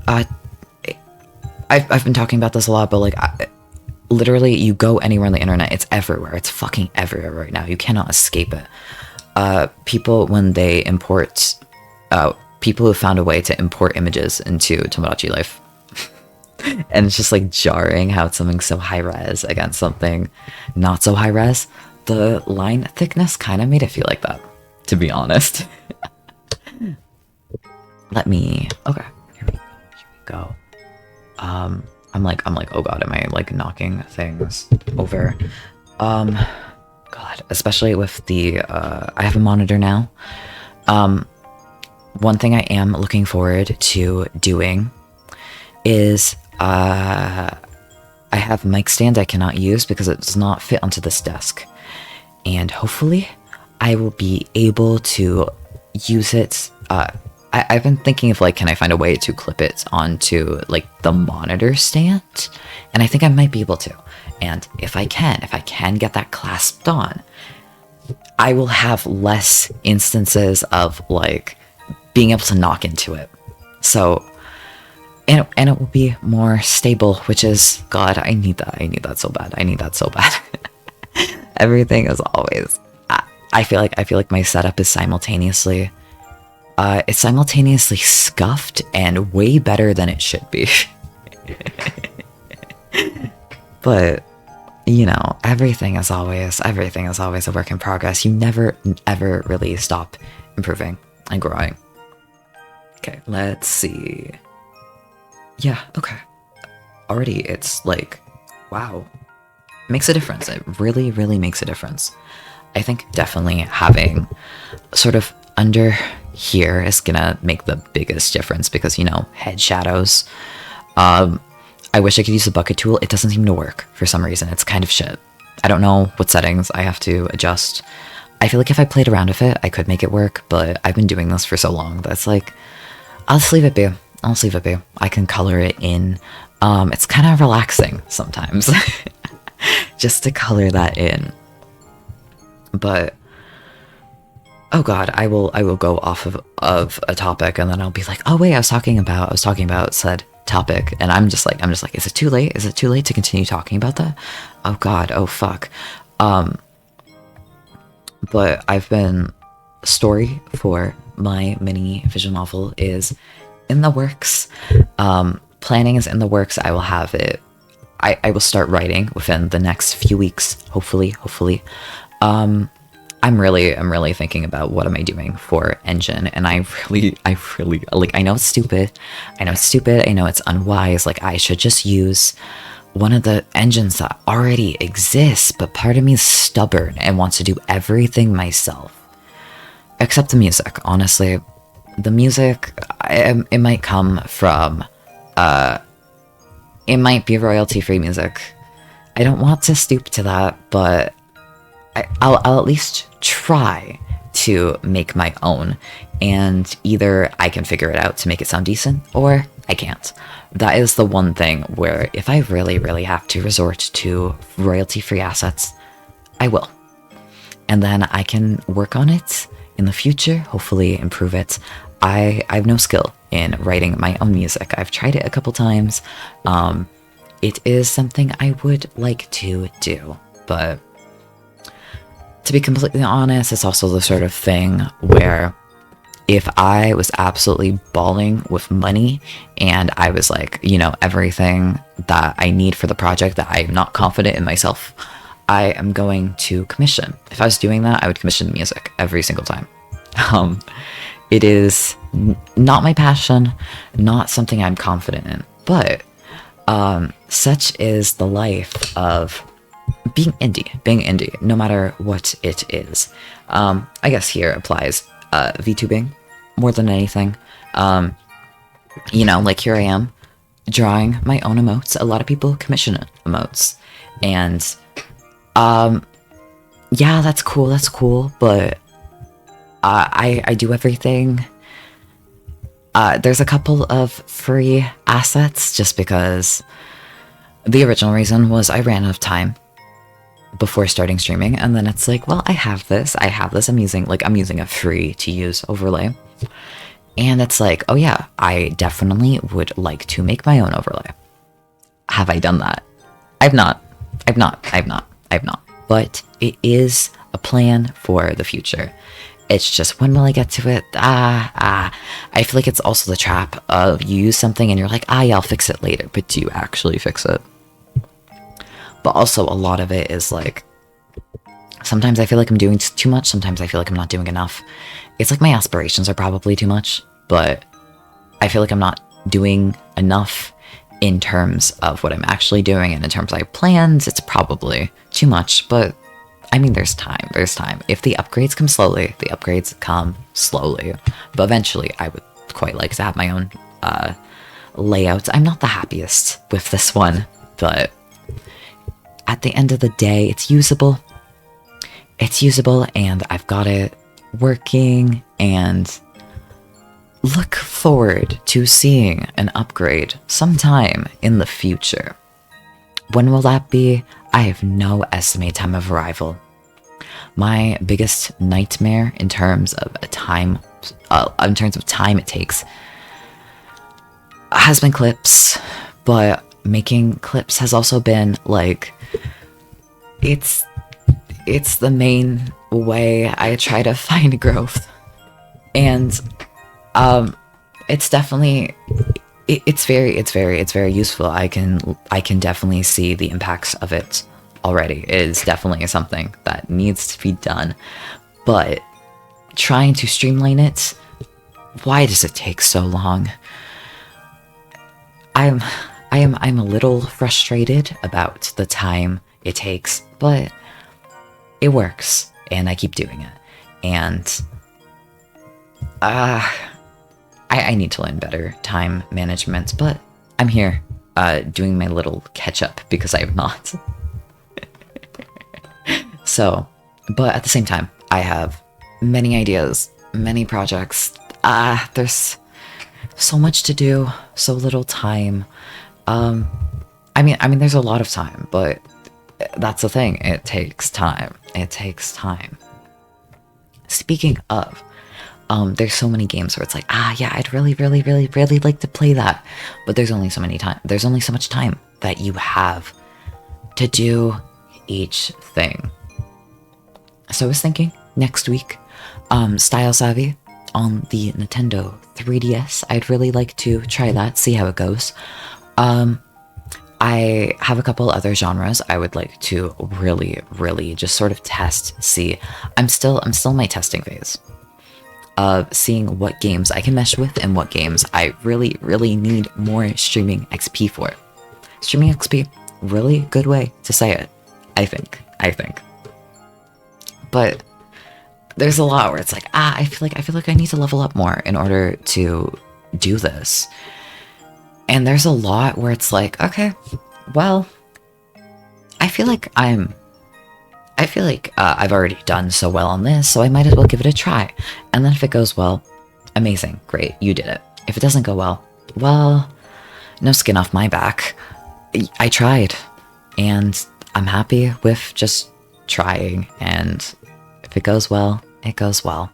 I've been talking about this a lot, but like, literally, you go anywhere on the internet, it's everywhere. It's fucking everywhere right now. You cannot escape it. People, when they import, people who found a way to import images into Tomodachi Life. And it's just like jarring how it's something so high res against something not so high res. The line thickness kind of made it feel like that, to be honest. Okay, here we go. I'm like, oh god, am I like knocking things over? God, especially with the, I have a monitor now. One thing I am looking forward to doing is, I have a mic stand I cannot use because it does not fit onto this desk. And hopefully I will be able to use it. I've been thinking of like, can I find a way to clip it onto like the monitor stand? And I think I might be able to. And if I can get that clasped on, I will have less instances of like being able to knock into it. So, and it will be more stable, which is, God, I need that so bad. Everything is always, I feel like my setup is simultaneously, it's simultaneously scuffed and way better than it should be. But, you know, everything is always a work in progress. You never, ever really stop improving and growing. Okay, let's see. Yeah, okay. Already, it's like, wow. It makes a difference. It really, really makes a difference. I think definitely having sort of under here is gonna make the biggest difference because, you know, head shadows. I wish I could use the bucket tool. It doesn't seem to work for some reason. It's kind of shit. I don't know what settings I have to adjust. I feel like if I played around with it, I could make it work, but I've been doing this for so long that's like, I'll just leave it be. I'll just leave it be. I can color it in. It's kind of relaxing sometimes just to color that in. But oh god, I will go off of a topic and then I'll be like, oh wait, I was talking about said topic, and I'm just like, is it too late? Is it too late to continue talking about that? Oh god, oh fuck. But I've been story for my mini visual novel is in the works. Planning is in the works. I will have it. I will start writing within the next few weeks, hopefully. I'm really thinking about what am I doing for engine, and I really like, I know it's stupid. I know it's unwise. Like, I should just use one of the engines that already exists, but part of me is stubborn and wants to do everything myself. Except the music, honestly. The music, it might come from, it might be royalty-free music. I don't want to stoop to that, but I'll at least try to make my own, and either I can figure it out to make it sound decent, or I can't. That is the one thing where if I really have to resort to royalty-free assets, I will. And then I can work on it in the future, hopefully improve it. I have no skill in writing my own music. I've tried it a couple times. It is something I would like to do, but to be completely honest, it's also the sort of thing where if I was absolutely balling with money and I was like, you know, everything that I need for the project that I'm not confident in myself, I am going to commission. If I was doing that, I would commission music every single time. It is not my passion, not something I'm confident in, but such is the life of being indie, no matter what it is. I guess here applies VTubing more than anything. You know, like here I am drawing my own emotes. A lot of people commission emotes, and yeah, that's cool, but I do everything. There's a couple of free assets just because the original reason was I ran out of time before starting streaming, and then it's like, well, I have this, I'm using a free to use overlay, and it's like, oh yeah, I definitely would like to make my own overlay. Have I done that? I've not, but it is a plan for the future. It's just, when will I get to it? I feel like it's also the trap of you use something and you're like, yeah, I'll fix it later, but do you actually fix it? But also a lot of it is like, sometimes I feel like I'm doing too much, sometimes I feel like I'm not doing enough. It's like my aspirations are probably too much, but I feel like I'm not doing enough in terms of what I'm actually doing, and in terms of my plans, it's probably too much, but I mean, there's time. If the upgrades come slowly, the upgrades come slowly. But eventually, I would quite like to have my own layouts. I'm not the happiest with this one, but at the end of the day, it's usable. It's usable, and I've got it working, and look forward to seeing an upgrade sometime in the future. When will that be? I have no estimate time of arrival. My biggest nightmare in terms of time it takes has been clips, but making clips has also been like, it's the main way I try to find growth, and it's definitely it's very useful. I can definitely see the impacts of it already. It is definitely something that needs to be done, but trying to streamline it, why does it take so long? I'm a little frustrated about the time it takes, but it works, and I keep doing it, and I need to learn better time management, but I'm here doing my little catch-up because I have not. So, but at the same time, I have many ideas, many projects. There's so much to do, so little time. I mean, there's a lot of time, but that's the thing. It takes time. It takes time. Speaking of, there's so many games where it's like, yeah, I'd really, really, really, really like to play that, but there's only so many time. There's only so much time that you have to do each thing. So I was thinking next week, Style Savvy on the Nintendo 3DS. I'd really like to try that, see how it goes. I have a couple other genres I would like to really, really just sort of test, see. I'm still in my testing phase of seeing what games I can mesh with and what games I really, really need more streaming XP for. Streaming XP, really good way to say it, I think. But there's a lot where it's like, I feel like I need to level up more in order to do this. And there's a lot where it's like, okay, well, I feel like I've already done so well on this, so I might as well give it a try. And then if it goes well, amazing, great, you did it. If it doesn't go well, no skin off my back. I tried, and I'm happy with just trying, and if it goes well, it goes well.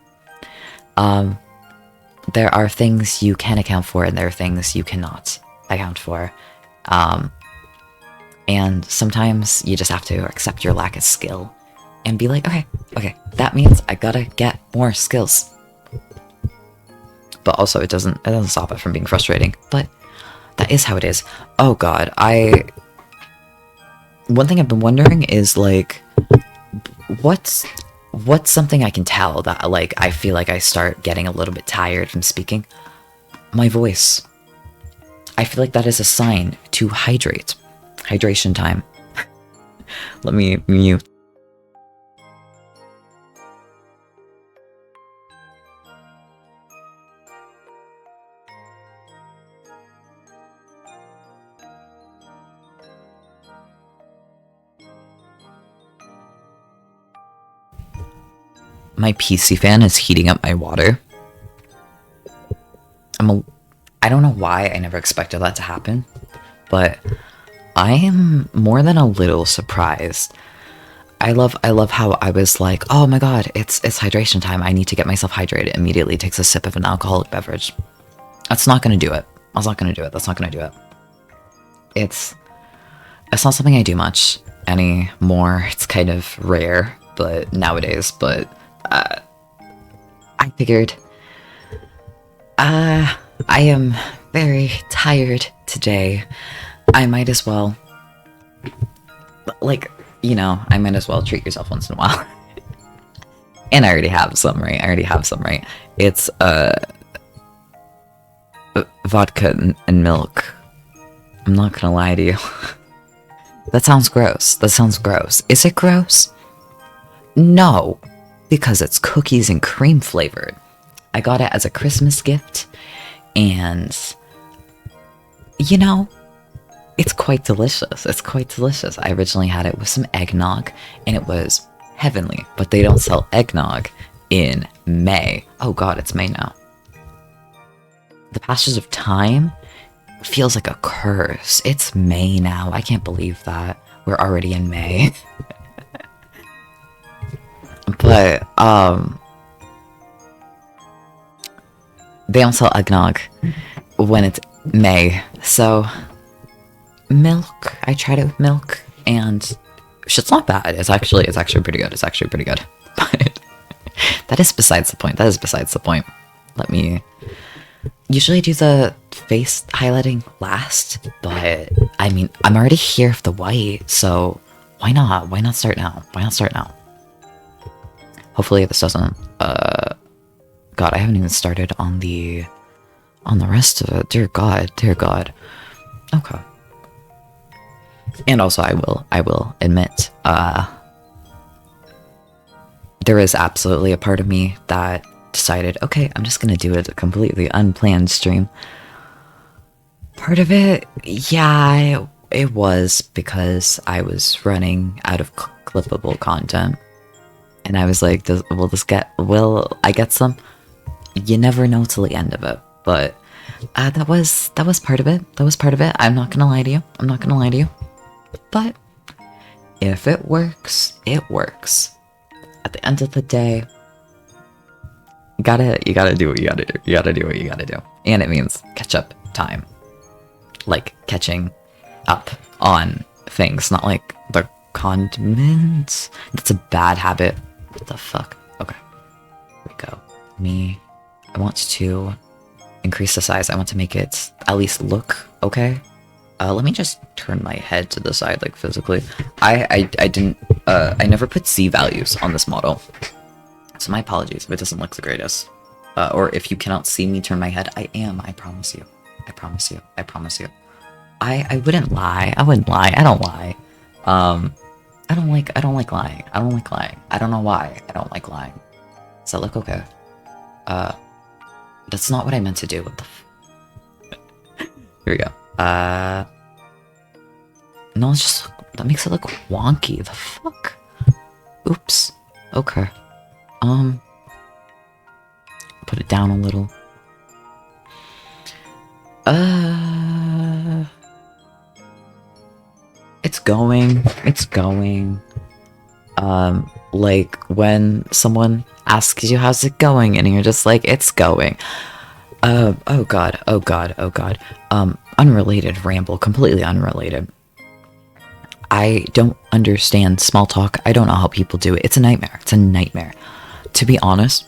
There are things you can account for, and there are things you cannot account for. And sometimes you just have to accept your lack of skill and be like, okay, that means I gotta get more skills. But also it doesn't stop it from being frustrating, but that is how it is. Oh god, one thing I've been wondering is like, what's something I can tell that like I feel like I start getting a little bit tired from speaking? My voice. I feel like that is a sign to hydrate. Hydration time. Let me mute. My PC fan is heating up my water. I don't know why I never expected that to happen, but I am more than a little surprised. I love how I was like, oh my god, it's hydration time. I need to get myself hydrated. Immediately takes a sip of an alcoholic beverage. That's not gonna do it. That's not gonna do it. It's not something I do much anymore. It's kind of rare, but nowadays. But I figured I am very tired today. I might as well, like, you know, I might as well treat yourself once in a while. And I already have some, right? It's vodka and milk. I'm not gonna lie to you. That sounds gross. Is it gross? No, because it's cookies and cream flavored. I got it as a Christmas gift, and you know, it's quite delicious. I originally had it with some eggnog, and it was heavenly, but they don't sell eggnog in May. Oh god, it's May now. The passage of time feels like a curse. It's May now. I can't believe that. We're already in May. But, they don't sell eggnog when it's May, so milk. I tried it with milk, and shit's not bad. It's actually pretty good. But that is besides the point. Let me usually do the face highlighting last, but I mean, I'm already here with the white, so why not? Why not start now? Hopefully this doesn't, God, I haven't even started on the rest of it. Dear God. Okay. And also I will admit, there is absolutely a part of me that decided, okay, I'm just gonna do it a completely unplanned stream. Part of it, yeah, it was because I was running out of clippable content. And I was like, will I get some? You never know till the end of it. But that was part of it. That was part of it. I'm not gonna lie to you. I'm not gonna lie to you. But if it works, it works. At the end of the day, you gotta do what you gotta do. You gotta do what you gotta do. And it means catch up time. Like catching up on things, not like the condiments. That's a bad habit. What the fuck? Okay. Here we go. I want to increase the size. I want to make it at least look okay. Let me just turn my head to the side, like physically. I never put C values on this model. So my apologies if it doesn't look the greatest. Or if you cannot see me turn my head, I am, I promise you. I promise you. I promise you. I wouldn't lie. I wouldn't lie. I don't lie. I don't like lying. I don't like lying. I don't know why I don't like lying. Does that look okay? That's not what I meant to do. What the Here we go. No, it's just, that makes it look wonky. The fuck? Oops. Okay. Put it down a little. It's going. It's going. Like when someone asks you how's it going and you're just like, it's going. Oh god. Unrelated ramble, completely unrelated. I don't understand small talk. I don't know how people do it. It's a nightmare. It's a nightmare. To be honest,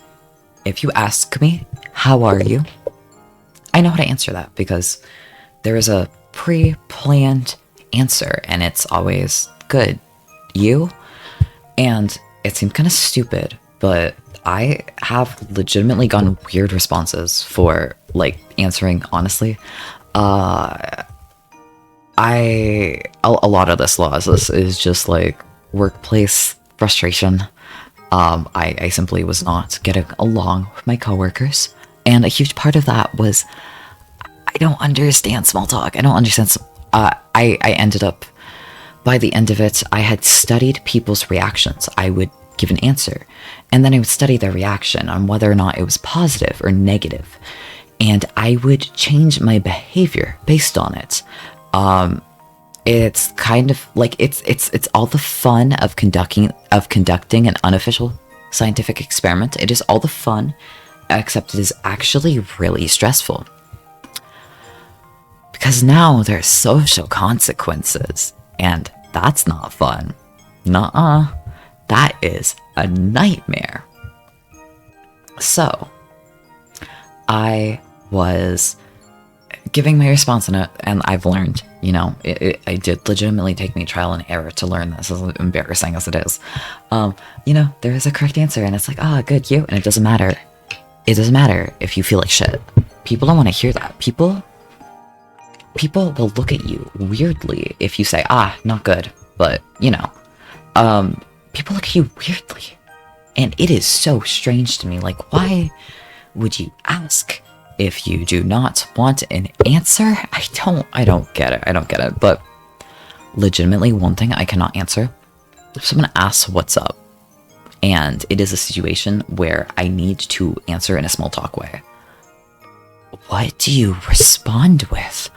if you ask me, how are you? I know how to answer that because there is a pre-planned answer and it's always good. You? And it seemed kind of stupid, but I have legitimately gotten weird responses for, like, answering honestly. A lot of this is just, like, workplace frustration. I simply was not getting along with my coworkers, and a huge part of that was I don't understand small talk. I don't understand. I ended up, by the end of it, I had studied people's reactions. I would give an answer, and then I would study their reaction on whether or not it was positive or negative, and I would change my behavior based on it. It's kind of like it's all the fun of conducting an unofficial scientific experiment. It is all the fun, except it is actually really stressful. Because now there's social consequences, and that's not fun. Nuh-uh. That is a nightmare. So, I was giving my response on it, and I've learned, you know, it did legitimately take me trial and error to learn this, as embarrassing as it is. You know, there is a correct answer, and it's like, ah, good, you, and it doesn't matter. It doesn't matter if you feel like shit. People don't want to hear that. People will look at you weirdly if you say, ah, not good, but, you know, people look at you weirdly, and it is so strange to me. Like, why would you ask if you do not want an answer? I don't get it. I don't get it. But legitimately, one thing I cannot answer: if someone asks what's up, and it is a situation where I need to answer in a small talk way, what do you respond with?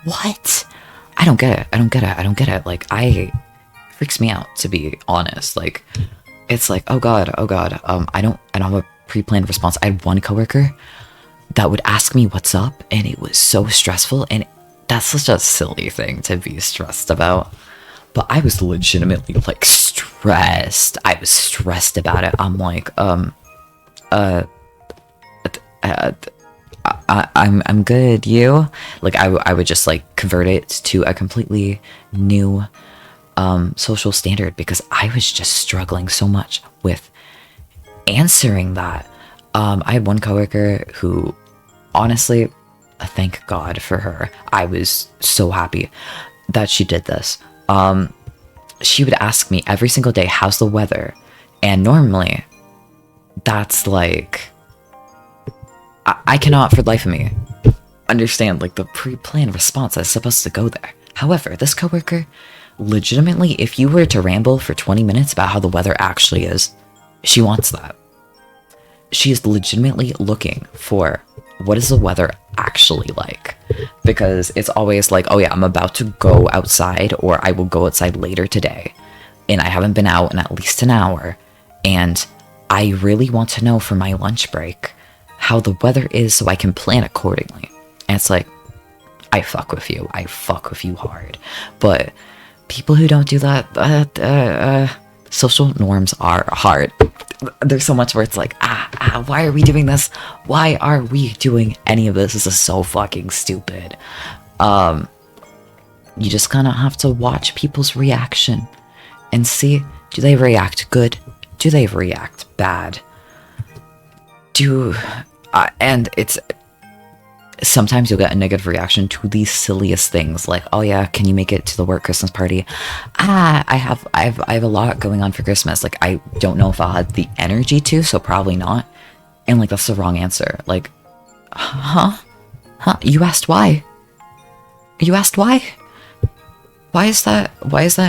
What? I don't get it. I don't get it. I don't get it. Like, it freaks me out, to be honest. Like, it's like, oh god. I don't have a pre-planned response. I had one coworker that would ask me what's up, and it was so stressful, and that's such a silly thing to be stressed about. But I was legitimately, like, stressed. I was stressed about it. I'm like, I'm good, you? Like, I would just, like, convert it to a completely new social standard, because I was just struggling so much with answering that. I had one coworker who, honestly, thank God for her. I was so happy that she did this. She would ask me every single day, how's the weather? And normally, that's like, I cannot for the life of me understand, like, the pre-planned response that's supposed to go there. However, this coworker, legitimately, if you were to ramble for 20 minutes about how the weather actually is, She wants that. She's legitimately looking for what is the weather actually like, because it's always like, oh yeah, I'm about to go outside, or I will go outside later today, and I haven't been out in at least an hour, and I really want to know for my lunch break how the weather is so I can plan accordingly. And it's like, I fuck with you hard, but people who don't do that, social norms are hard. There's so much where it's like, why are we doing this? Why are we doing any of this? This is so fucking stupid. You just kind of have to watch people's reaction and see, do they react good? Do they react bad? And it's, sometimes you'll get a negative reaction to the silliest things, like, oh yeah, can you make it to the work Christmas party? I have a lot going on for Christmas. Like, I don't know if I'll have the energy to, so probably not. And like, that's the wrong answer. Like, huh? You asked why? You asked why? Why is that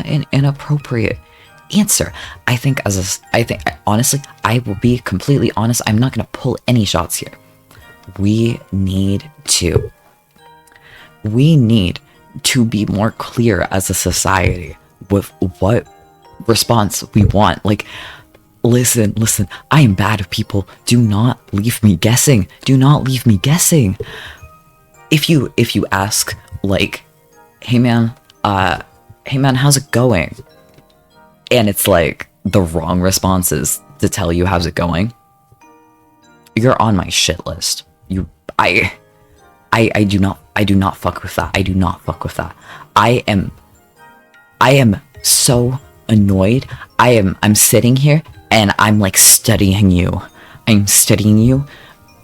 an inappropriate answer? I think honestly, I will be completely honest, I'm not gonna pull any shots here. We need to be more clear as a society with what response we want. Like, listen, I am bad at people. Do not leave me guessing. If you ask, like, hey man, how's it going? And it's like the wrong responses to tell you how's it going, you're on my shit list. I do not fuck with that. I do not fuck with that. I am so annoyed. I'm sitting here and I'm like studying you. I'm studying you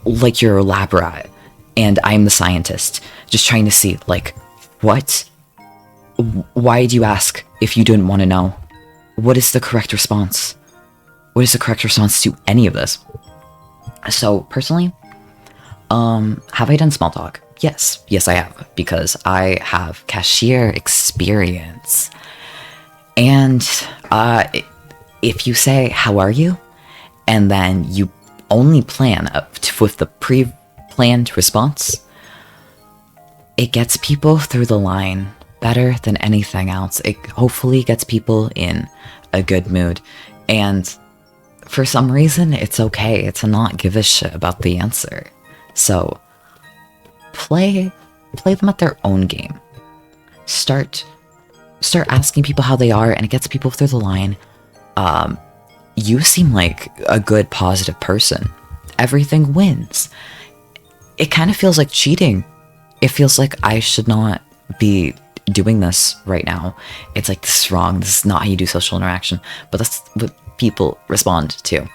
like you're a lab rat, and I'm the scientist, just trying to see, like, what? Why do you ask if you didn't want to know? What is the correct response? What is the correct response to any of this? So personally, have I done small talk? Yes, I have, because I have cashier experience. And if you say, how are you? And then you only plan with the pre-planned response, it gets people through the line better than anything else. It hopefully gets people in a good mood. And for some reason, it's okay to not give a shit about the answer. So play them at their own game. Start asking people how they are, and it gets people through the line. You seem like a good, positive person. Everything wins. It kind of feels like cheating. It feels like I should not be doing this right now. It's like, this is wrong. This is not how you do social interaction. But that's what people respond to.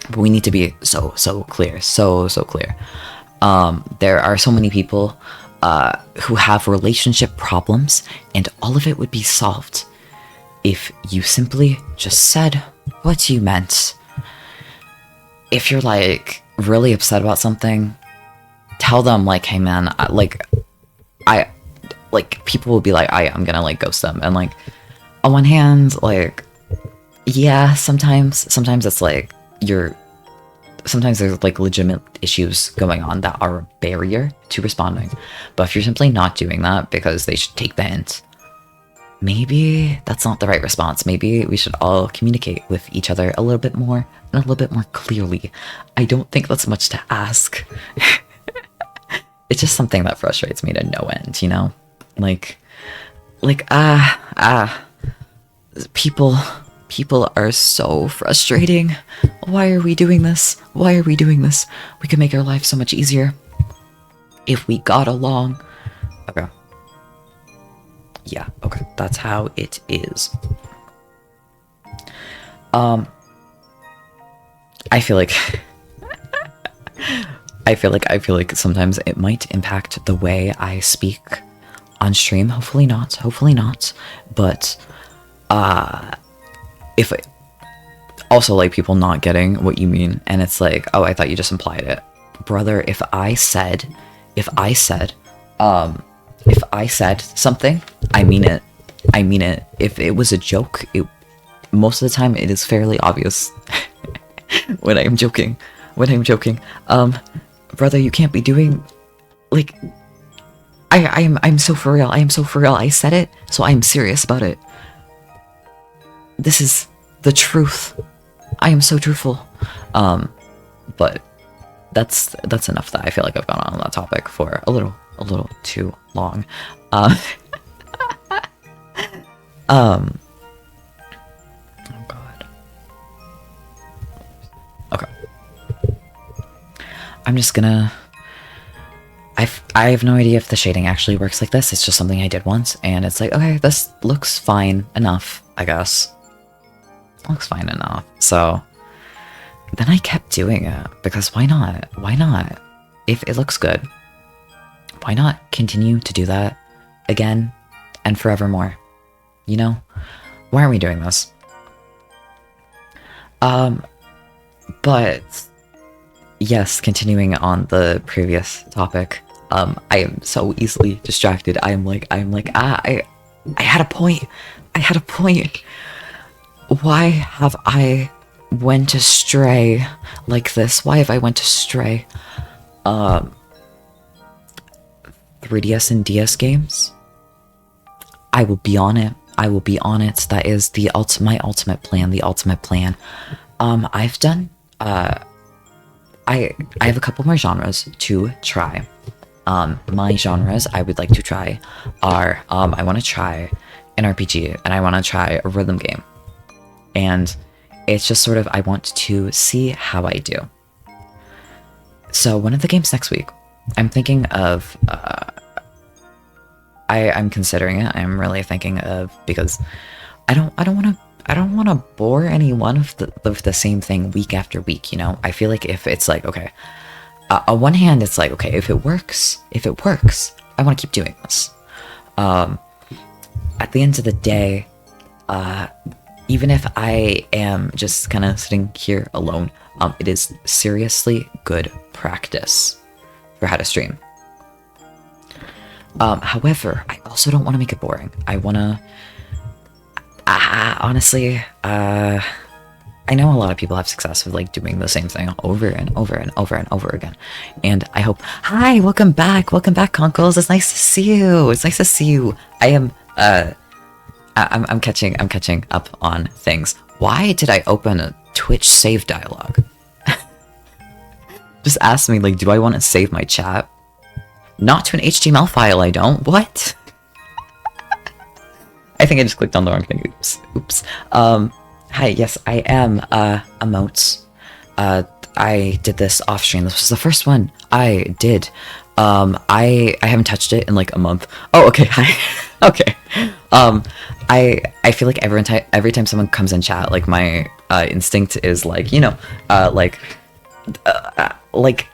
But we need to be so clear. So clear. There are so many people who have relationship problems, and all of it would be solved if you simply just said what you meant. If you're like really upset about something, tell them, like, hey man, people will be like, I'm gonna like ghost them, and like, on one hand, like, yeah, sometimes it's like sometimes there's like legitimate issues going on that are a barrier to responding. But if you're simply not doing that because they should take the hint, maybe that's not the right response. Maybe we should all communicate with each other a little bit more and a little bit more clearly. I don't think that's much to ask. It's just something that frustrates me to no end, you know? People are so frustrating. Why are we doing this? We could make our life so much easier if we got along. Okay. Yeah, okay. That's how it is. I feel like sometimes it might impact the way I speak on stream. Hopefully not. But if I also, like, people not getting what you mean, and it's like, oh, I thought you just implied it. Brother, if I said something, I mean it. If it was a joke, most of the time it is fairly obvious. when I am joking. When I'm joking. Brother, you can't be doing, like, I'm so for real. I am so for real. I said it, so I am serious about it. This is the truth. I am so truthful. But that's enough that I feel like I've gone on that topic for a little too long. Oh god. Okay. I'm just gonna... I have no idea if the shading actually works like this. It's just something I did once, and it's like, okay, this looks fine enough, I guess. Looks fine enough. So then I kept doing it, because why not? Why not? If it looks good, why not continue to do that again and forevermore? You know? Why aren't we doing this? But yes, continuing on the previous topic, I am so easily distracted. I had a point. I had a point. Why have I went astray like this? Why have I went astray? 3DS and DS games? I will be on it. I will be on it. That is the my ultimate plan. The ultimate plan. I've done. I have a couple more genres to try. My genres I would like to try are I want to try an RPG and I want to try a rhythm game. And it's just sort of, I want to see how I do. So one of the games next week, I'm thinking of, I'm considering it. I'm really thinking of, because I don't want to bore anyone with the same thing week after week. You know, I feel like if it's like, okay, on one hand, it's like, okay, if it works, I want to keep doing this. At the end of the day, even if I am just kind of sitting here alone, it is seriously good practice for how to stream. However, I also don't want to make it boring. I want to... honestly, I know a lot of people have success with like doing the same thing over and over and over and over again. And I hope... Hi, welcome back, Conkles. It's nice to see you. It's nice to see you. I am... I'm catching up on things. Why did I open a Twitch save dialogue? Just ask me, like, do I want to save my chat? Not to an HTML file, I don't. What? I think I just clicked on the wrong thing. Oops. Hi, yes, I am, emotes. I did this off stream. This was the first one I did. I haven't touched it in like a month. Oh, okay, hi. Okay. I feel like every time someone comes in chat, like my instinct is like, you know, like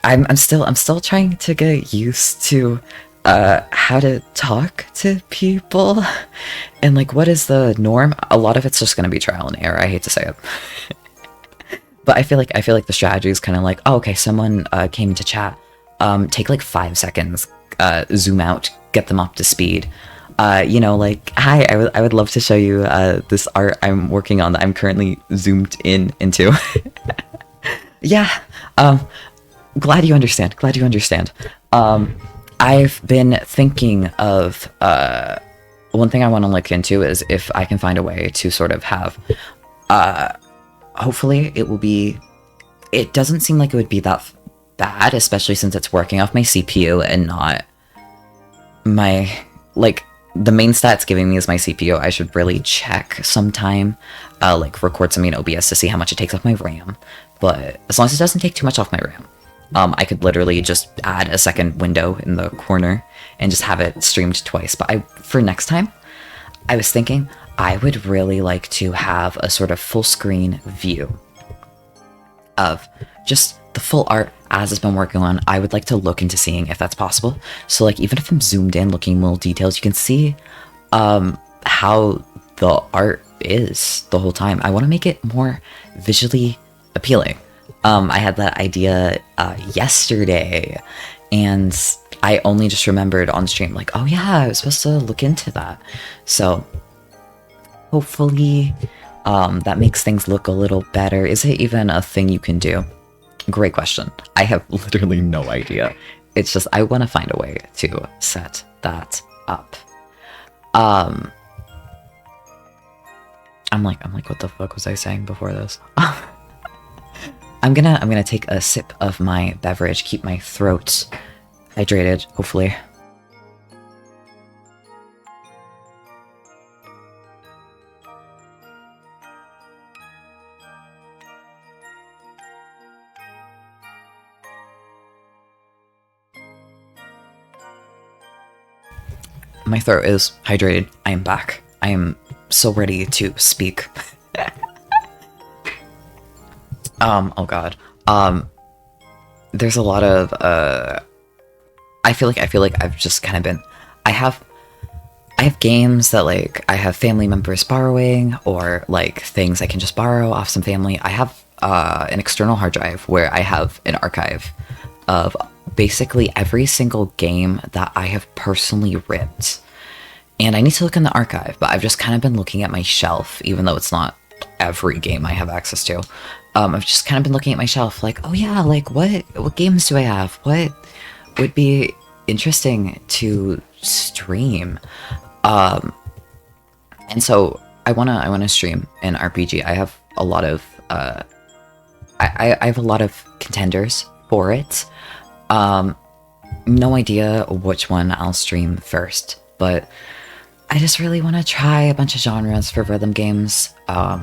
I'm still trying to get used to how to talk to people, and like what is the norm. A lot of it's just gonna be trial and error. I hate to say it. But I feel like the strategy is kind of like, oh, okay, someone came into chat. Take like 5 seconds, zoom out, get them up to speed. You know, like, hi, I would love to show you this art I'm working on that I'm currently zoomed into. Yeah, glad you understand. I've been thinking of, one thing I want to look into is if I can find a way to sort of have, hopefully it doesn't seem like it would be that bad, especially since it's working off my CPU and not my, like, the main stats giving me is my CPU. I should really check sometime, like record something in OBS to see how much it takes off my RAM. But as long as it doesn't take too much off my RAM, I could literally just add a second window in the corner and just have it streamed twice. But for next time, I was thinking I would really like to have a sort of full screen view of just the full art as it's been working on. I would like to look into seeing if that's possible. So like even if I'm zoomed in looking little details, you can see how the art is the whole time. I want to make it more visually appealing. I had that idea yesterday, and I only just remembered on stream, like, oh yeah, I was supposed to look into that. So hopefully that makes things look a little better. Is it even a thing you can do? Great question. I have literally no idea. It's just I want to find a way to set that up. I'm like, what the fuck was I saying before this? I'm gonna take a sip of my beverage, keep my throat hydrated, hopefully. My throat is hydrated. I am back. I am so ready to speak. Oh god. There's a lot of, I feel like I've just kind of been, I have games that, like, I have family members borrowing, or, like, things I can just borrow off some family. I have, an external hard drive where I have an archive of basically every single game that I have personally ripped. And I need to look in the archive, but I've just kind of been looking at my shelf, even though it's not every game I have access to. I've just kind of been looking at my shelf, like, oh yeah, like, what games do I have? What would be interesting to stream? And so I wanna stream an RPG. I have a lot of I have a lot of contenders for it. No idea which one I'll stream first, but I just really want to try a bunch of genres for rhythm games. I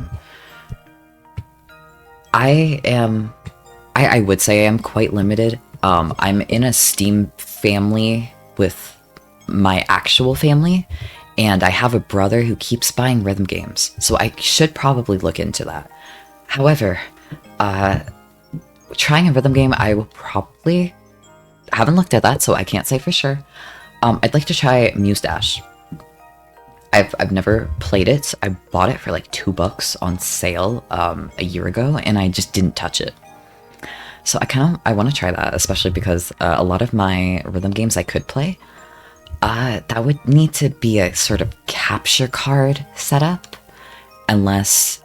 would say I am quite limited. I'm in a Steam family with my actual family, and I have a brother who keeps buying rhythm games, so I should probably look into that. However, trying a rhythm game, I will probably... I haven't looked at that, so I can't say for sure. I'd like to try Muse Dash. I've never played it. I bought it for like $2 on sale a year ago, and I just didn't touch it. So I want to try that, especially because a lot of my rhythm games I could play, that would need to be a sort of capture card setup, unless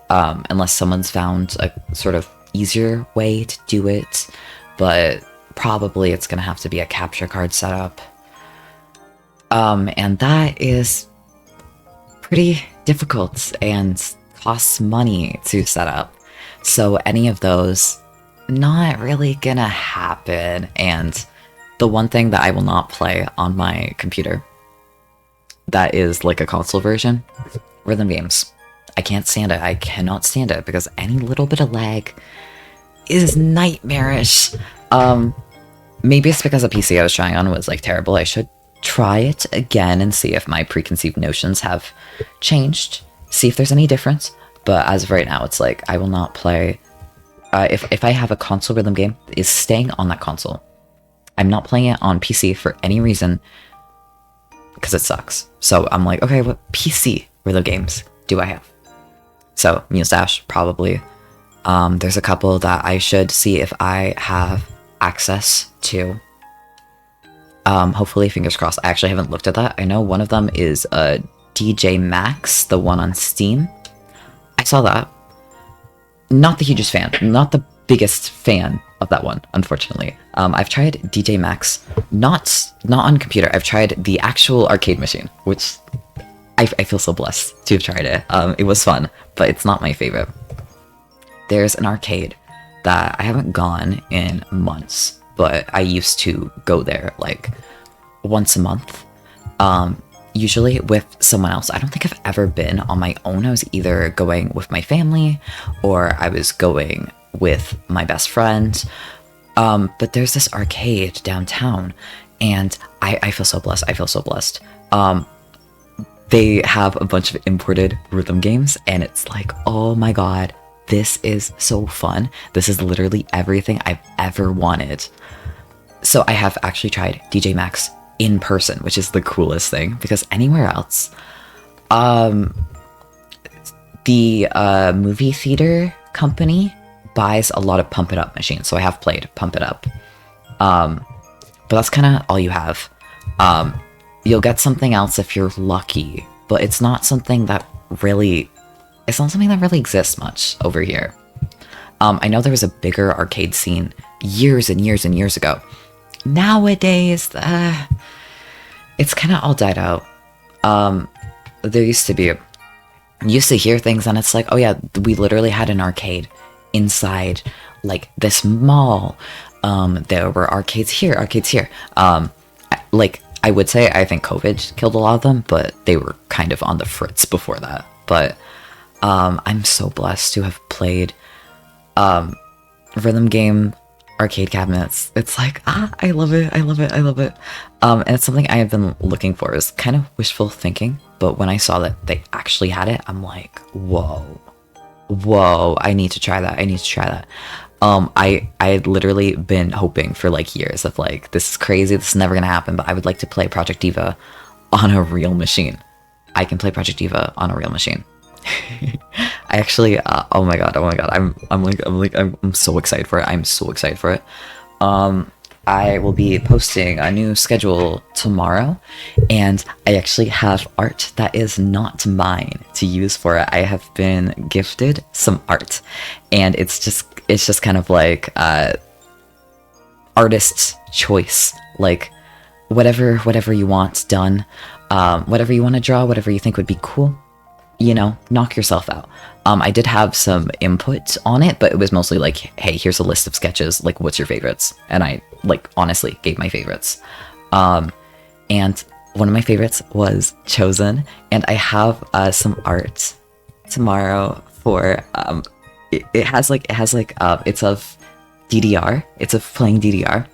someone's found a sort of easier way to do it. But probably it's gonna have to be a capture card setup, and that is pretty difficult and costs money to set up. So any of those, not really gonna happen. And the one thing that I will not play on my computer, that is like a console version, rhythm games. I can't stand it. I cannot stand it because any little bit of lag is nightmarish. Maybe it's because the PC I was trying on was like terrible. I should try it again and see if my preconceived notions have changed. See if there's any difference. But as of right now, it's like I will not play. If I have a console rhythm game, it is staying on that console. I'm not playing it on PC for any reason because it sucks. So I'm like, okay, what PC rhythm games do I have? So Muse Dash, probably. There's a couple that I should see if I have access to. Hopefully, fingers crossed. I actually haven't looked at that. I know one of them is DJ Max, the one on Steam. I saw that. Not the hugest fan. Not the biggest fan of that one, unfortunately. I've tried DJ Max, not on computer. I've tried the actual arcade machine, which I feel so blessed to have tried it. It was fun, but it's not my favorite. There's an arcade that I haven't gone in months, but I used to go there like once a month, usually with someone else. I don't think I've ever been on my own. I was either going with my family or I was going with my best friend. But there's this arcade downtown, and I feel so blessed. I feel so blessed. They have a bunch of imported rhythm games, and it's like, oh my god, this is so fun. This is literally everything I've ever wanted. So I have actually tried DJ Max in person, which is the coolest thing, because anywhere else, the movie theater company buys a lot of Pump It Up machines, so I have played Pump It Up. But that's kind of all you have. You'll get something else if you're lucky, but it's not something that really it's not something that really exists much over here. I know there was a bigger arcade scene years and years and years ago. Nowadays, it's kind of all died out. There used to be, you used to hear things and it's like, oh yeah, we literally had an arcade inside like this mall. There were arcades here, arcades here. Like, I would say I think COVID killed a lot of them, but they were kind of on the fritz before that. But I'm so blessed to have played rhythm game arcade cabinets. It's like, I love it, I love it, I love it. And it's something I have been looking for. It's kind of wishful thinking, but when I saw that they actually had it, I'm like, whoa, I need to try that, I need to try that. I had literally been hoping for like years of like, this is crazy, this is never gonna happen, but I would like to play Project Diva on a real machine. I can play Project Diva on a real machine. I actually, oh my god, I'm so excited for it. I'm so excited for it. I will be posting a new schedule tomorrow, and I actually have art that is not mine to use for it. I have been gifted some art, and it's just kind of like artist's choice, like whatever you want done, whatever you want to draw, whatever you think would be cool. You know, knock yourself out. I did have some input on it, but it was mostly like, hey, here's a list of sketches, like, what's your favorites? And I, like, honestly gave my favorites. And one of my favorites was chosen, and I have some art tomorrow for, it's of DDR, it's of playing DDR.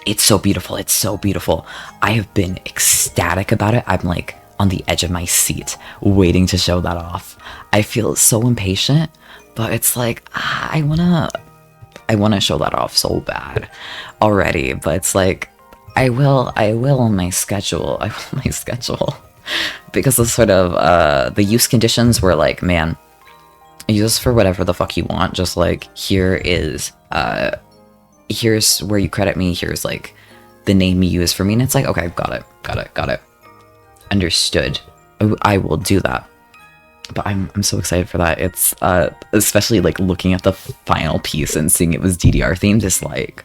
It's so beautiful, it's so beautiful. I have been ecstatic about it. I'm like, on the edge of my seat, waiting to show that off. I feel so impatient, but it's like, I wanna show that off so bad already, but it's like, I will on my schedule, because the sort of, the use conditions were like, man, use this for whatever the fuck you want, just like, here's where you credit me, here's like, the name you use for me, and it's like, okay, got it. Understood. I will do that. But I'm so excited for that. It's especially like looking at the final piece and seeing it was DDR themed is like,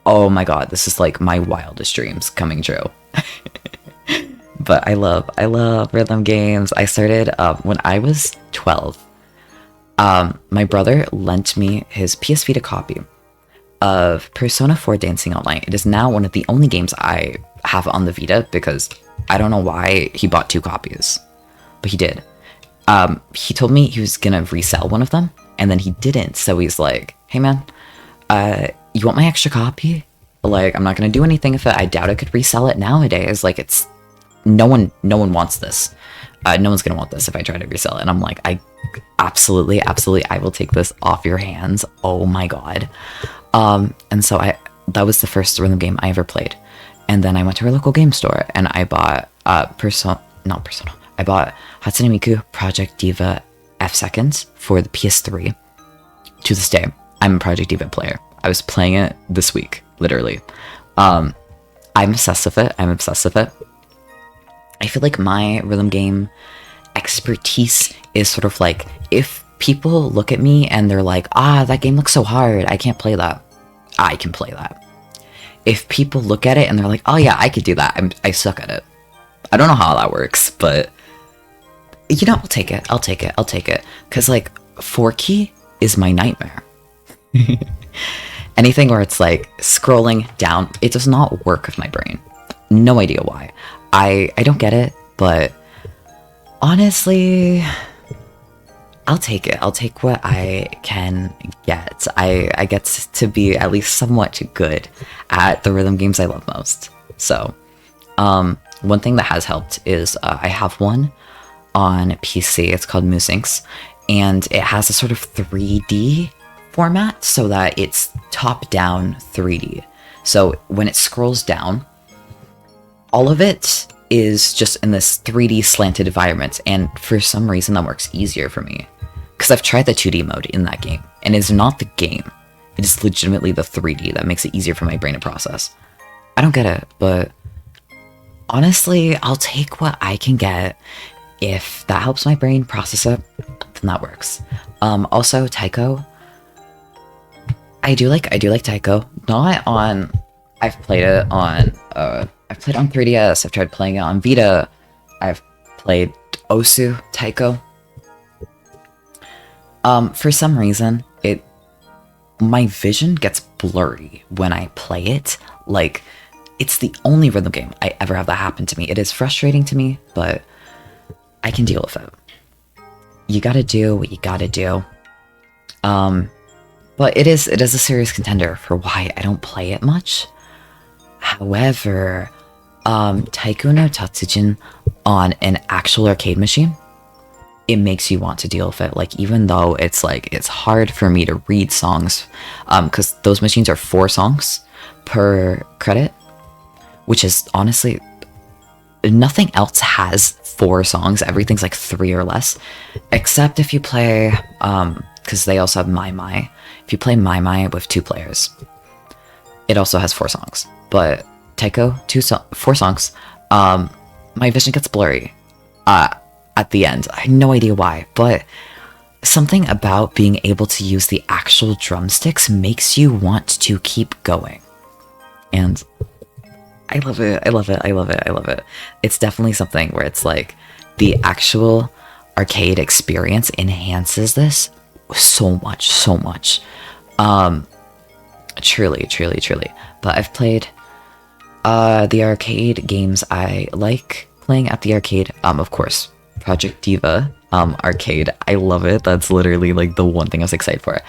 oh my god, this is like my wildest dreams coming true. But I love rhythm games. I started when I was 12. My brother lent me his PS Vita copy of Persona 4 Dancing All Night. It is now one of the only games I have on the Vita because I don't know why he bought 2 copies, but he did. He told me he was gonna resell one of them, and then he didn't, so he's like, hey man, you want my extra copy? Like, I'm not gonna do anything with it. I doubt I could resell it nowadays. Like, it's, no one wants this. No one's gonna want this if I try to resell it. And I'm like, I absolutely, I will take this off your hands. Oh my god. And so that was the first rhythm game I ever played. And then I went to our local game store and I bought I bought Hatsune Miku Project Diva F Seconds for the PS3. To this day, I'm a Project Diva player. I was playing it this week, literally. I'm obsessed with it. I feel like my rhythm game expertise is sort of like, if people look at me and they're like, that game looks so hard, I can't play that. I can play that. If people look at it and they're like, oh yeah, I could do that, I suck at it. I don't know how that works, but you know, I'll take it. Because like, 4-key is my nightmare. Anything where it's like scrolling down, it does not work with my brain. No idea why. I don't get it, but honestly, I'll take it. I'll take what I can get. I get to be at least somewhat good at the rhythm games I love most. So, one thing that has helped is I have one on PC. It's called Musyncs, and it has a sort of 3D format so that it's top-down 3D. So when it scrolls down, all of it is just in this 3D slanted environment, and for some reason that works easier for me. Because I've tried the 2D mode in that game, and it's not the game. It is legitimately the 3D that makes it easier for my brain to process. I don't get it, but honestly, I'll take what I can get. If that helps my brain process it, then that works. Also Taiko. I do like Taiko. Not on. I've played it on. I've played it on 3DS. I've tried playing it on Vita. I've played Osu Taiko. For some reason, my vision gets blurry when I play it. Like, it's the only rhythm game I ever have that happen to me. It is frustrating to me, but I can deal with it. You gotta do what you gotta do. But it is a serious contender for why I don't play it much. However, Taiko no Tatsujin on an actual arcade machine, it makes you want to deal with it. Like, even though it's hard for me to read songs, because those machines are 4 songs per credit, which is honestly, nothing else has 4 songs. Everything's like 3 or less, except if you play, because they also have My. If you play My with 2 players, it also has 4 songs. But Taiko, 4 songs. My vision gets blurry at the end. I have no idea why, but something about being able to use the actual drumsticks makes you want to keep going. And I love it. I love it. I love it. I love it. It's definitely something where it's like the actual arcade experience enhances this so much, so much. Truly, truly, truly. But I've played the arcade games I like playing at the arcade. Of course, Project Diva arcade. I love it. That's literally like the one thing I was excited for.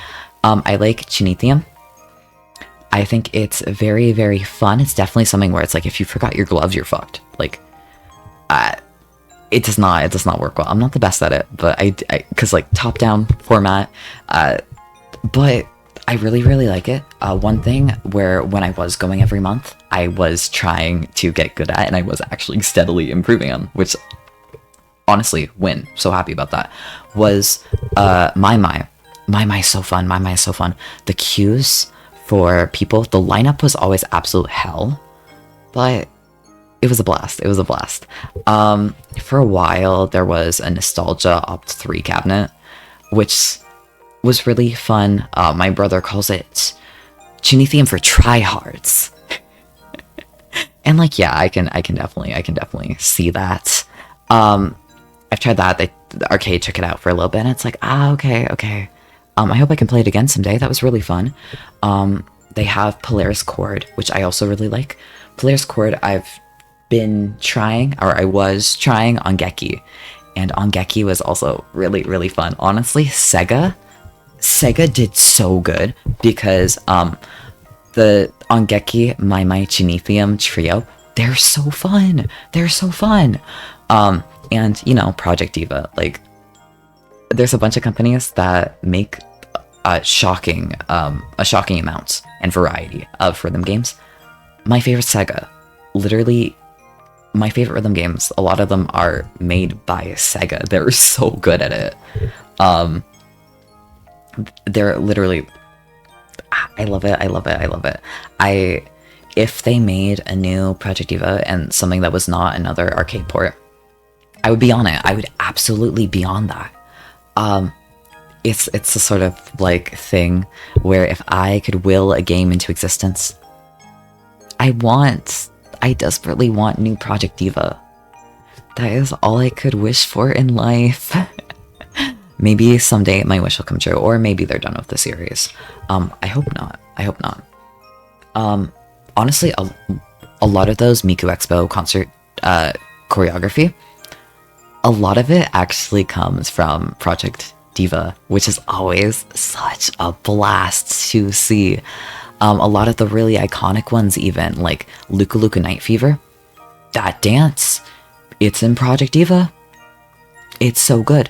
I like Chinithium. I think it's very, very fun. It's definitely something where it's like, if you forgot your gloves, you're fucked. Like, it does not work well. I'm not the best at it, but cause like top-down format, but I really, really like it. One thing where when I was going every month, I was trying to get good at, and I was actually steadily improving on, which honestly, so happy about that, was My. My is so fun. My is so fun. The queues for people, the lineup was always absolute hell, but it was a blast. It was a blast. For a while, there was a Nostalgia Opt 3 cabinet, which was really fun. My brother calls it Chinithium for tryhards. And like, yeah, I can definitely see that. I've tried that. The arcade took it out for a little bit, and it's like, okay. I hope I can play it again someday. That was really fun. They have Polaris Chord, which I also really like. Polaris Chord, I've been trying, or I was trying on Geki, and on Geki was also really, really fun. Honestly, Sega did so good, because the on Geki, My Chinithium trio, they're so fun. They're so fun. And you know, Project Diva, like, there's a bunch of companies that make a shocking amount and variety of rhythm games. My favorite Sega, literally, my favorite rhythm games, a lot of them are made by Sega. They're so good at it. They're literally, I love it. I love it. I love it. If they made a new Project Diva and something that was not another arcade port, I would be on it. I would absolutely be on that. It's a sort of like thing where if I could will a game into existence, I desperately want new Project Diva. That is all I could wish for in life. Maybe someday my wish will come true, or maybe they're done with the series. I hope not. I hope not. Honestly, a lot of those Miku Expo concert choreography, a lot of it actually comes from Project Diva, which is always such a blast to see. A lot of the really iconic ones, even like Luka Luka Night Fever, that dance, it's in Project Diva. It's so good.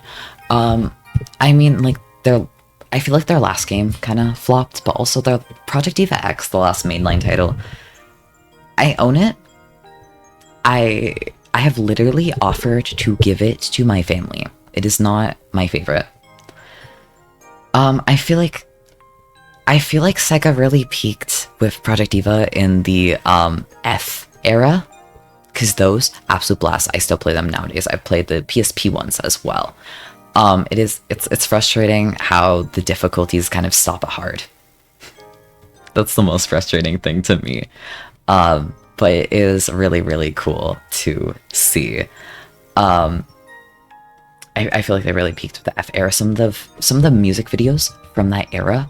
I mean, like, I feel like their last game kind of flopped, but also their Project Diva X, the last mainline title, I own it. I have literally offered to give it to my family. It is not my favorite. I feel like Sega really peaked with Project Diva in the F era, because those absolute blasts. I still play them nowadays. I've played the PSP ones as well. It's frustrating how the difficulties kind of stop at hard. That's the most frustrating thing to me. But it is really, really cool to see. I feel like they really peaked with the F era. Some of the music videos from that era,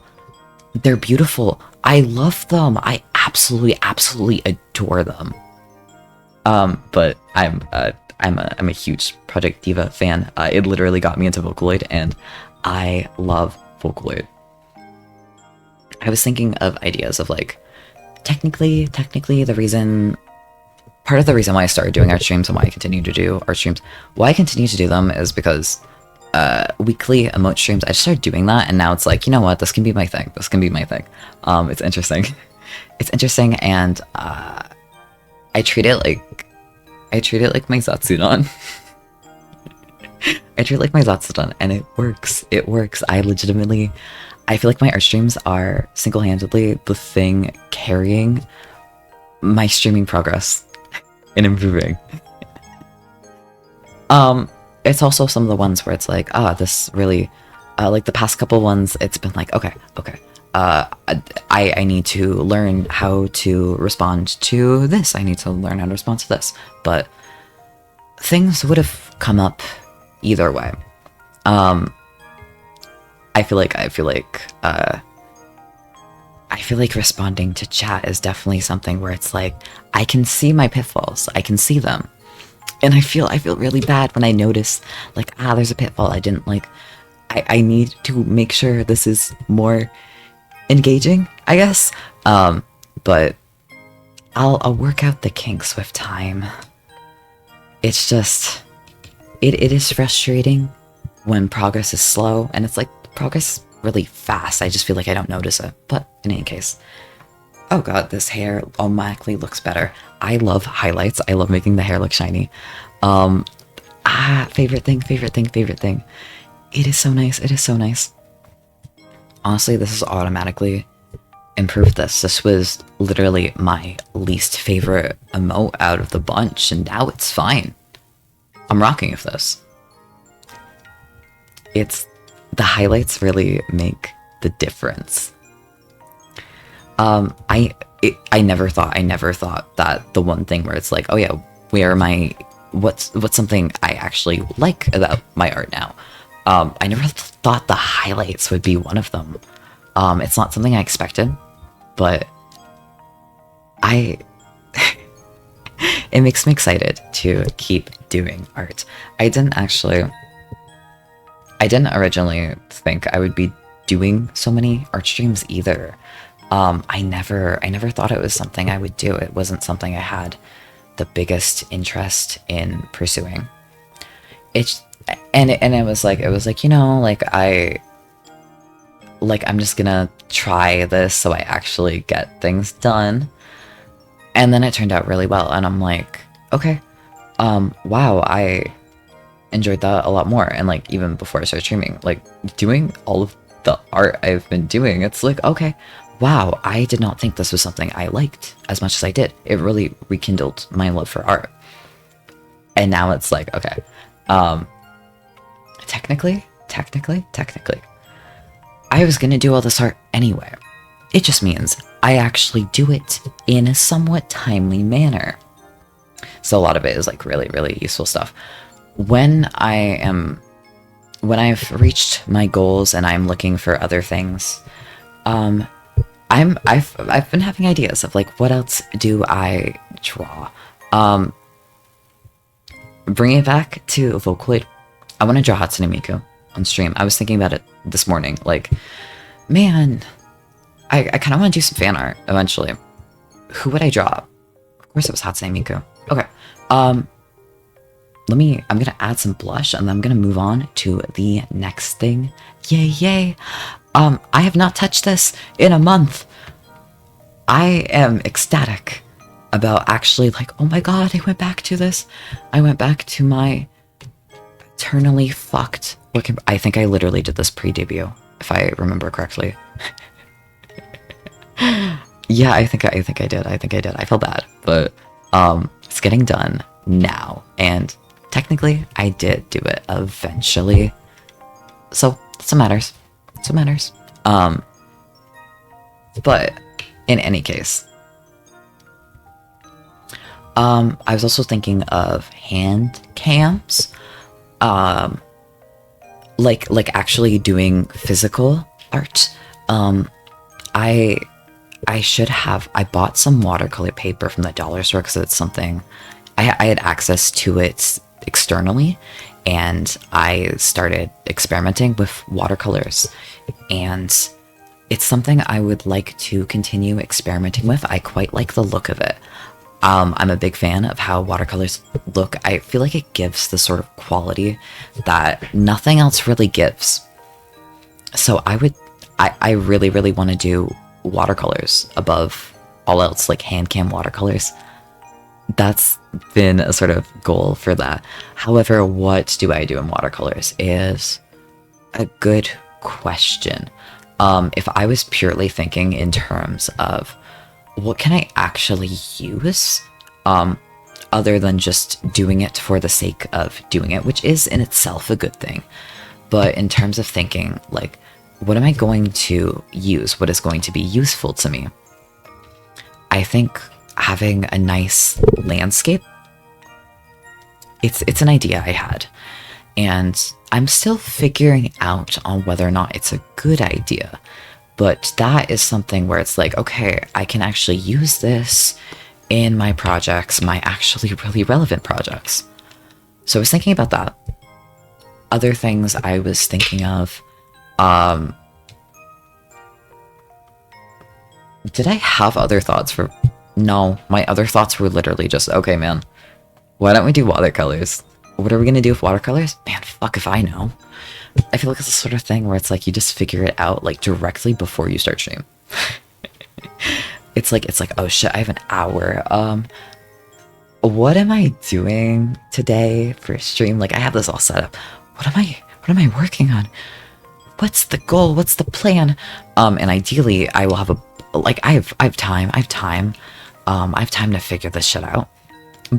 they're beautiful. I love them. I absolutely adore them. But I'm a huge Project Diva fan. It literally got me into Vocaloid, and I love Vocaloid. I was thinking of ideas of like, technically, part of the reason why I started doing art streams and why I continue to do art streams, why I continue to do them is because weekly emote streams, I just started doing that, and now it's like, you know what, this can be my thing. This can be my thing. It's interesting. It's interesting, and I treat it like my Zatsudan. I treat it like my Zatsudan, and it works. It works. I feel like my art streams are single-handedly the thing carrying my streaming progress and improving. It's also some of the ones where it's like, this really, like the past couple ones, it's been like, okay, I need to learn how to respond to this. I need to learn how to respond to this. But things would have come up either way. I feel like responding to chat is definitely something where it's like, I can see my pitfalls. I can see them. And I feel really bad when I notice, like, there's a pitfall I didn't like. I need to make sure this is more engaging, I guess. But I'll work out the kinks with time. It's just, it is frustrating when progress is slow, and it's like, progress is really fast. I just feel like I don't notice it. But in any case, oh god, this hair automatically looks better. I love highlights. I love making the hair look shiny. Favorite thing. It is so nice. It is so nice. Honestly, this has automatically improved this. This was literally my least favorite emote out of the bunch, and now it's fine. I'm rocking with this. The highlights really make the difference. I never thought that the one thing where it's like, oh yeah, what's something I actually like about my art now? I never thought the highlights would be one of them. It's not something I expected, but it makes me excited to keep doing art. I didn't originally think I would be doing so many art streams either. I never thought it was something I would do. It wasn't something I had the biggest interest in pursuing. It was like, you know, like I'm just gonna try this so I actually get things done. And then it turned out really well, and I'm like, okay, wow, I enjoyed that a lot more. And like, even before I started streaming, like doing all of the art I've been doing, it's like, okay, wow, I did not think this was something I liked as much as I did. It really rekindled my love for art. And now it's like, okay, technically, I was gonna do all this art anyway. It just means I actually do it in a somewhat timely manner. So a lot of it is like really, really useful stuff. When I've reached my goals and I'm looking for other things, I've been having ideas of like, what else do I draw? Bring it back to Vocaloid. I want to draw Hatsune Miku on stream. I was thinking about it this morning. Like, man, I kind of want to do some fan art eventually. Who would I draw? Of course it was Hatsune Miku. Okay. I'm gonna add some blush, and then I'm gonna move on to the next thing. Yay. I have not touched this in a month. I am ecstatic about actually like, oh my god, I went back to this. I went back to my eternally fucked work. I think I literally did this pre-debut, if I remember correctly. Yeah, I think I did. I feel bad, but it's getting done now, and technically I did do it eventually. So that's what matters. That's what matters. But in any case, I was also thinking of hand cams. Like actually doing physical art. I bought some watercolor paper from the dollar store because it's something I had access to it externally, and I started experimenting with watercolors, and it's something I would like to continue experimenting with. I quite like the look of it. I'm a big fan of how watercolors look. I feel like it gives the sort of quality that nothing else really gives. So I really, really want to do watercolors above all else, like hand cam watercolors. That's been a sort of goal for that. However, what do I do in watercolors is a good question. If I was purely thinking in terms of what can I actually use, other than just doing it for the sake of doing it, which is in itself a good thing. But in terms of thinking, like, what am I going to use? What is going to be useful to me? I think having a nice landscape, it's an idea I had. And I'm still figuring out on whether or not it's a good idea. But that is something where it's like, okay, I can actually use this in my projects, my actually really relevant projects. So I was thinking about that. Other things I was thinking of, did I have other thoughts for... No, my other thoughts were literally just, okay, man, why don't we do watercolors? What are we gonna do with watercolors? Man, fuck if I know. I feel like it's the sort of thing where it's like you just figure it out like directly before you start stream. It's like, oh shit, I have an hour. What am I doing today for stream? Like, I have this all set up. What am I working on? What's the goal? What's the plan? And ideally I will have I have time to figure this shit out.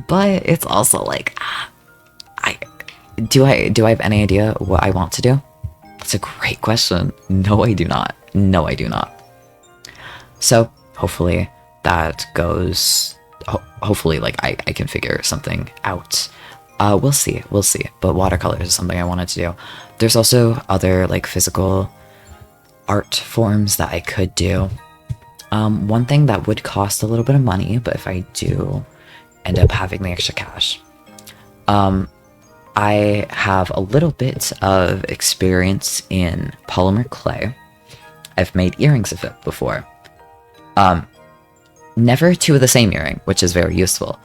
But it's also like, do I have any idea what I want to do? That's a great question. No, I do not. No, I do not. So hopefully that goes, hopefully like I can figure something out. We'll see. But watercolors is something I wanted to do. There's also other like physical art forms that I could do. One thing that would cost a little bit of money, but if I do end up having the extra cash, I have a little bit of experience in polymer clay. I've made earrings of it before. Never two of the same earring, which is very useful,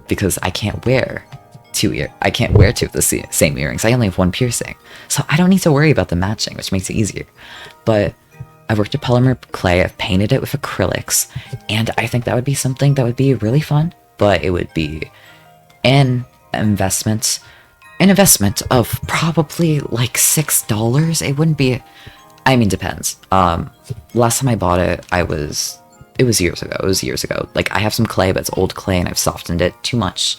because I can't wear two of the same earrings. I only have one piercing, so I don't need to worry about the matching, which makes it easier. But I've worked with polymer clay, I've painted it with acrylics, and I think that would be something that would be really fun, but it would be an investment of probably like $6. It wouldn't be, I mean, depends. Last time I bought it, it was years ago. Like, I have some clay, but it's old clay and I've softened it too much.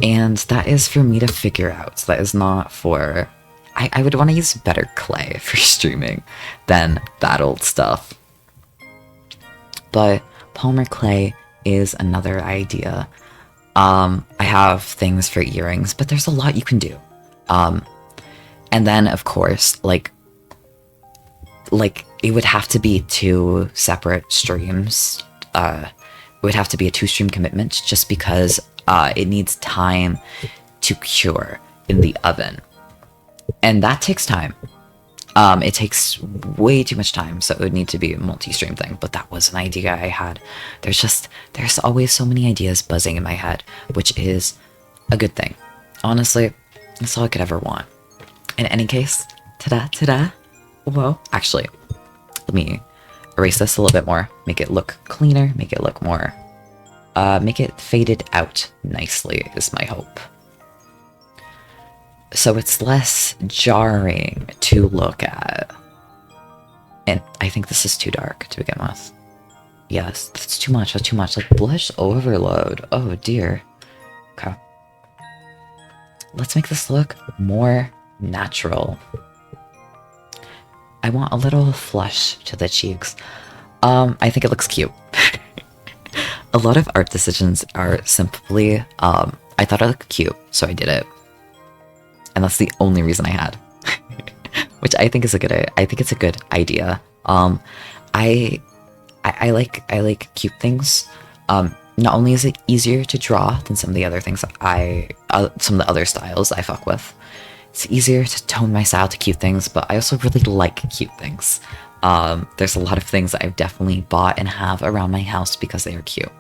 And that is for me to figure out. That is not for, I would want to use better clay for streaming than that old stuff. But polymer clay is another idea. I have things for earrings, but there's a lot you can do. And then, of course, like it would have to be 2 separate streams. It would have to be a 2-stream commitment just because it needs time to cure in the oven. And that takes time. It takes way too much time, so it would need to be a multi-stream thing, but that was an idea I had. There's always so many ideas buzzing in my head, which is a good thing. Honestly, that's all I could ever want. In any case, ta-da. Whoa, actually, let me erase this a little bit more, make it look cleaner, make it look more, make it faded out nicely is my hope. So it's less jarring to look at. And I think this is too dark to begin with. Yes, that's too much, like blush overload. Oh dear. Okay. Let's make this look more natural. I want a little flush to the cheeks. I think it looks cute. A lot of art decisions are simply, I thought it looked cute, so I did it. And that's the only reason I had. Which I think is a good, I think it's a good idea. I like cute things. Not only is it easier to draw than some of the other things some of the other styles I fuck with. It's easier to tone my style to cute things, but I also really like cute things. There's a lot of things that I've definitely bought and have around my house because they are cute.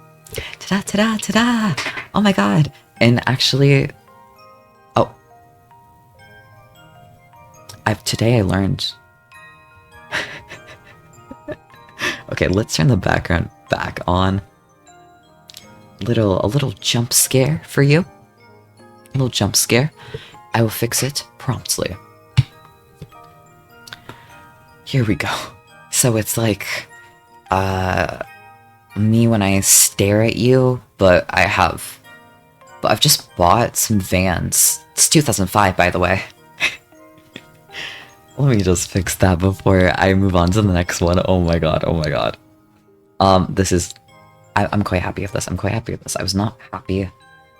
Ta-da, ta-da, ta-da! Oh my god! And actually... Oh. Today I learned... Okay, let's turn the background back on. A little jump scare for you. A little jump scare. I will fix it promptly. Here we go. So it's like, me when I stare at you, but I've just bought some Vans. It's 2005, by the way. Let me just fix that before I move on to the next one. Oh my god, oh my god. This is... I'm quite happy with this. I'm quite happy with this. I was not happy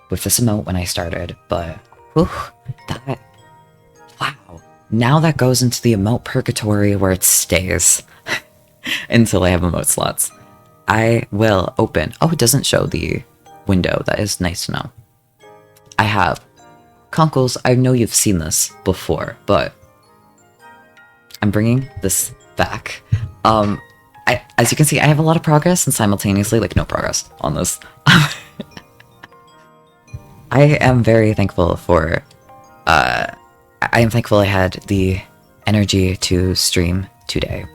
with this emote when I started, but... Whew, that... Wow. Now that goes into the emote purgatory where it stays. Until I have emote slots. I will open... Oh, it doesn't show the window. That is nice to know. I have... Conkles, I know you've seen this before, but... I'm bringing this back. As you can see, I have a lot of progress and simultaneously, like, no progress on this. I am very thankful for, I am thankful I had the energy to stream today.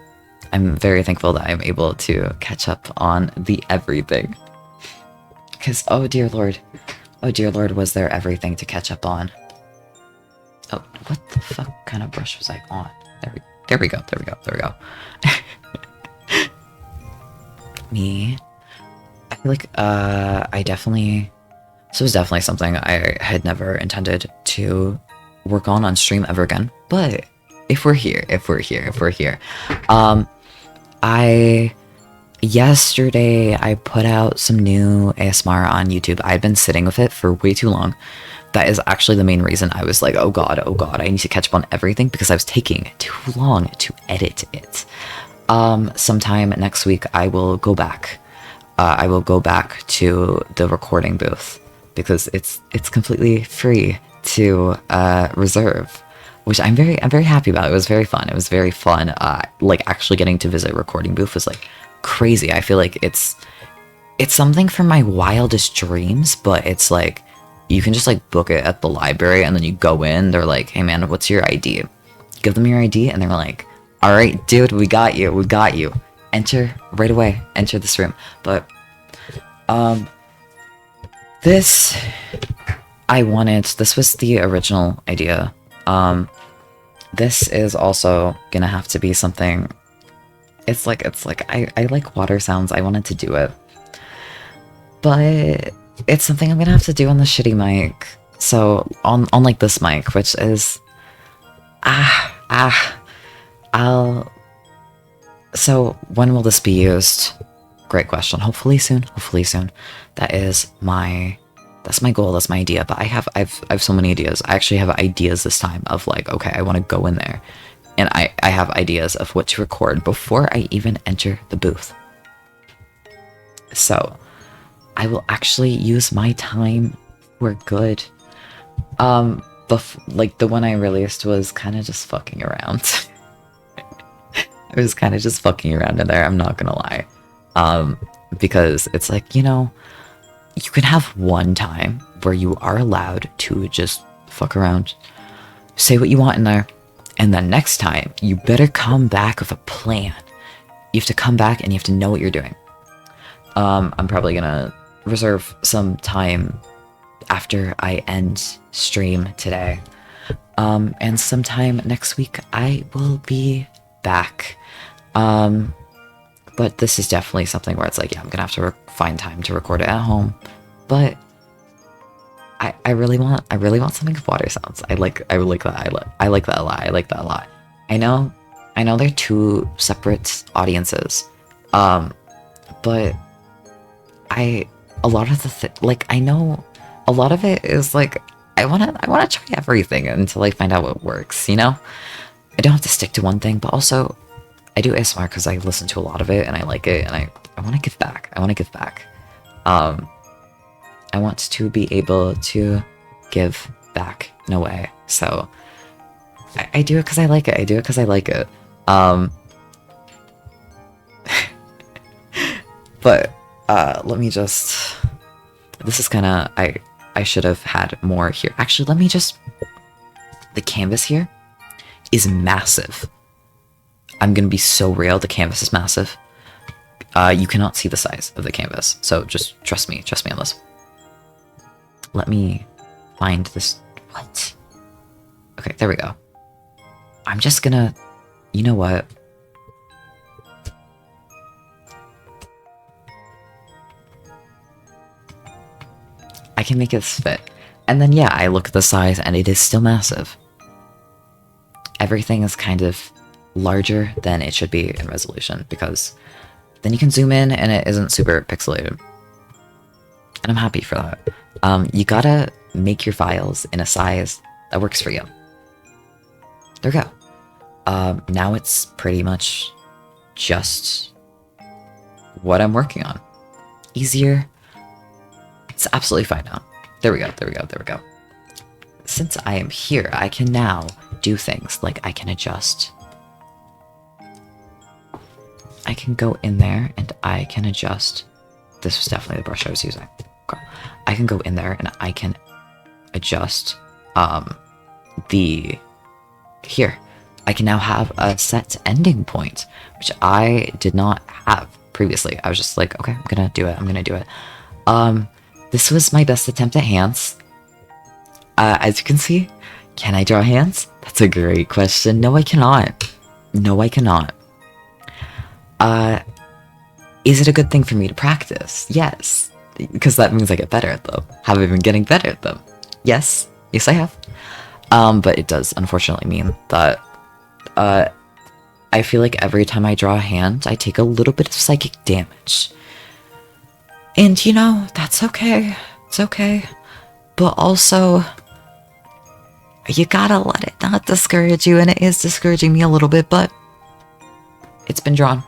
I'm very thankful that I'm able to catch up on the everything. Because, oh dear lord, was there everything to catch up on. Oh, what the fuck kind of brush was I on? There we go. Me. I feel like, I definitely... This was definitely something I had never intended to work on stream ever again. But, if we're here. Yesterday, I put out some new ASMR on YouTube. I'd been sitting with it for way too long. That is actually the main reason I was like, oh god, I need to catch up on everything because I was taking too long to edit it. Sometime next week I will go back. I will go back to the recording booth because it's completely free to reserve, which I'm very happy about. It was very fun. Like actually getting to visit recording booth was like crazy. I feel like it's something from my wildest dreams, but it's like you can just like book it at the library and then you go in, they're like, hey man, what's your ID? Give them your ID and they're like, all right, dude, we got you. Enter right away. Enter this room. But, this was the original idea. This is also gonna have to be something, it's like, I like water sounds, I wanted to do it. But, it's something I'm gonna have to do on the shitty mic. So, on like this mic, which is, so, when will this be used? Great question. Hopefully soon. That's my goal, that's my idea, but I have so many ideas. I actually have ideas this time of like, okay, I want to go in there, and I have ideas of what to record before I even enter the booth. So, I will actually use my time for good. Like, the one I released was kind of just fucking around. I was kind of just fucking around in there, I'm not gonna lie. Because it's like, you know, you can have one time where you are allowed to just fuck around, say what you want in there, and then next time, you better come back with a plan. You have to come back and you have to know what you're doing. I'm probably gonna reserve some time after I end stream today. And sometime next week, I will be back. But this is definitely something where it's like, yeah, I'm gonna have to find time to record it at home. But I really want something with water sounds. I like that a lot. I like that a lot. I I know they're two separate audiences, but I know a lot of it is like I wanna try everything until I find out what works. You know, I don't have to stick to one thing, but also I do ASMR because I listen to a lot of it and I like it, and I want to give back. I want to give back. I want to be able to give back in a way. So I do it because I like it. I do it because I like it. But let me just. This is kind of I should have had more here. Actually, let me just. The canvas here is massive. I'm gonna be so real. The canvas is massive. You cannot see the size of the canvas, so just trust me on this. Let me find this. What? Okay, there we go. I'm just gonna. You know what? I can make this fit. And then, yeah, I look at the size and it is still massive. Everything is kind of larger than it should be in resolution because then you can zoom in and it isn't super pixelated. And I'm happy for that. You gotta make your files in a size that works for you. There we go. Now it's pretty much just what I'm working on. Easier. It's absolutely fine now. There we go. Since I am here, I can now do things like I can adjust. I can go in there and I can adjust. This was definitely the brush I was using. Okay. I can go in there and I can adjust here. I can now have a set ending point, which I did not have previously. I was just like, okay, I'm gonna do it. This was my best attempt at hands. As you can see, can I draw hands? That's a great question. No, I cannot. Is it a good thing for me to practice? Yes, because that means I get better at them. Have I been getting better at them? Yes, I have. But it does unfortunately mean that I feel like every time I draw a hand, I take a little bit of psychic damage. And you know, that's okay. It's okay. But also, you gotta let it not discourage you, and it is discouraging me a little bit, but it's been drawn.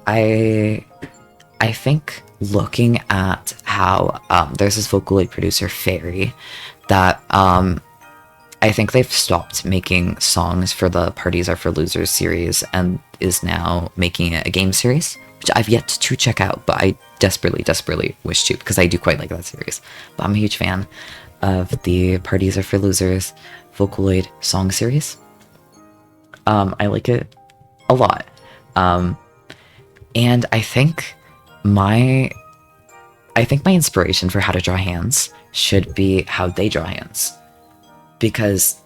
I think looking at how there's this Vocaloid producer, Fairy, that I think they've stopped making songs for the Parties Are for Losers series and is now making it a game series, which I've yet to check out, but I desperately wish to, because I do quite like that series. But I'm a huge fan of the Parties Are for Losers Vocaloid song series. I like it a lot. And I think my inspiration for how to draw hands should be how they draw hands. Because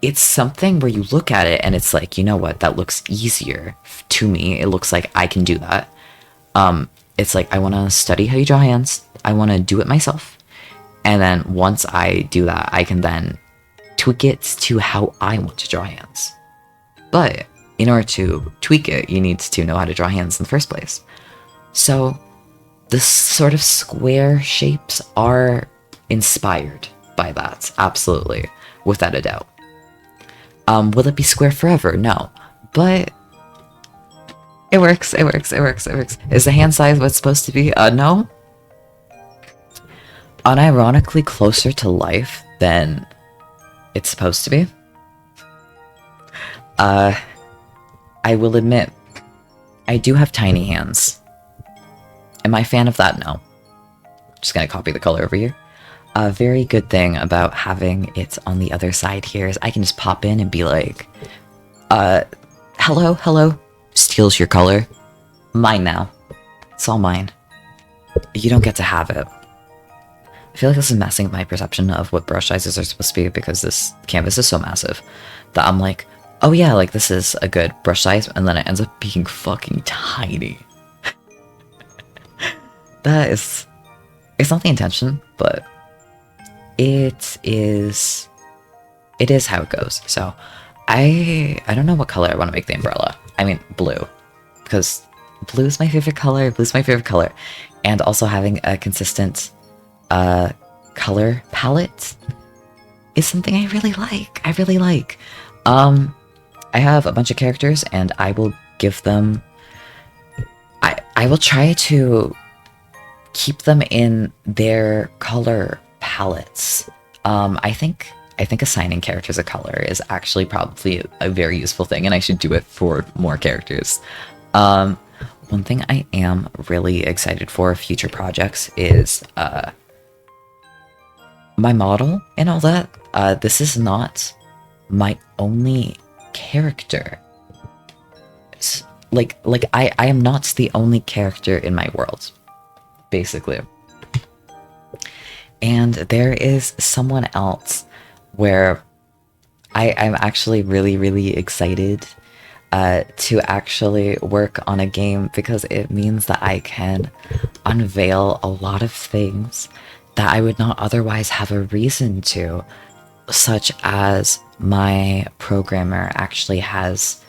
it's something where you look at it and it's like, you know what, that looks easier to me. It looks like I can do that. It's like, I want to study how you draw hands. I want to do it myself. And then once I do that, I can then tweak it to how I want to draw hands. But in order to tweak it, you need to know how to draw hands in the first place. So the sort of square shapes are inspired by that, absolutely, without a doubt. Will it be square forever? No, but it works. Is the hand size what's supposed to be? No. Unironically closer to life than it's supposed to be. I will admit, I do have tiny hands. Am I a fan of that? No. Just gonna copy the color over here. A very good thing about having it on the other side here is I can just pop in and be like, hello, steals your color. Mine now. It's all mine. You don't get to have it. I feel like this is messing with my perception of what brush sizes are supposed to be, because this canvas is so massive that I'm like, oh yeah, like this is a good brush size, and then it ends up being fucking tiny. It's not the intention, but it is how it goes. So I don't know what color I want to make the umbrella. I mean, blue. Because blue is my favorite color. Blue's my favorite color. And also having a consistent color palette is something I really like. I really like. I have a bunch of characters and I will give them... I will try to keep them in their color palettes. I think assigning characters a color is actually probably a very useful thing, and I should do it for more characters. One thing I am really excited for future projects is my model and all that. This is not my only character. Like I am not the only character in my world, basically. And there is someone else where I'm actually really excited to actually work on a game, because it means that I can unveil a lot of things that I would not otherwise have a reason to, such as my programmer actually has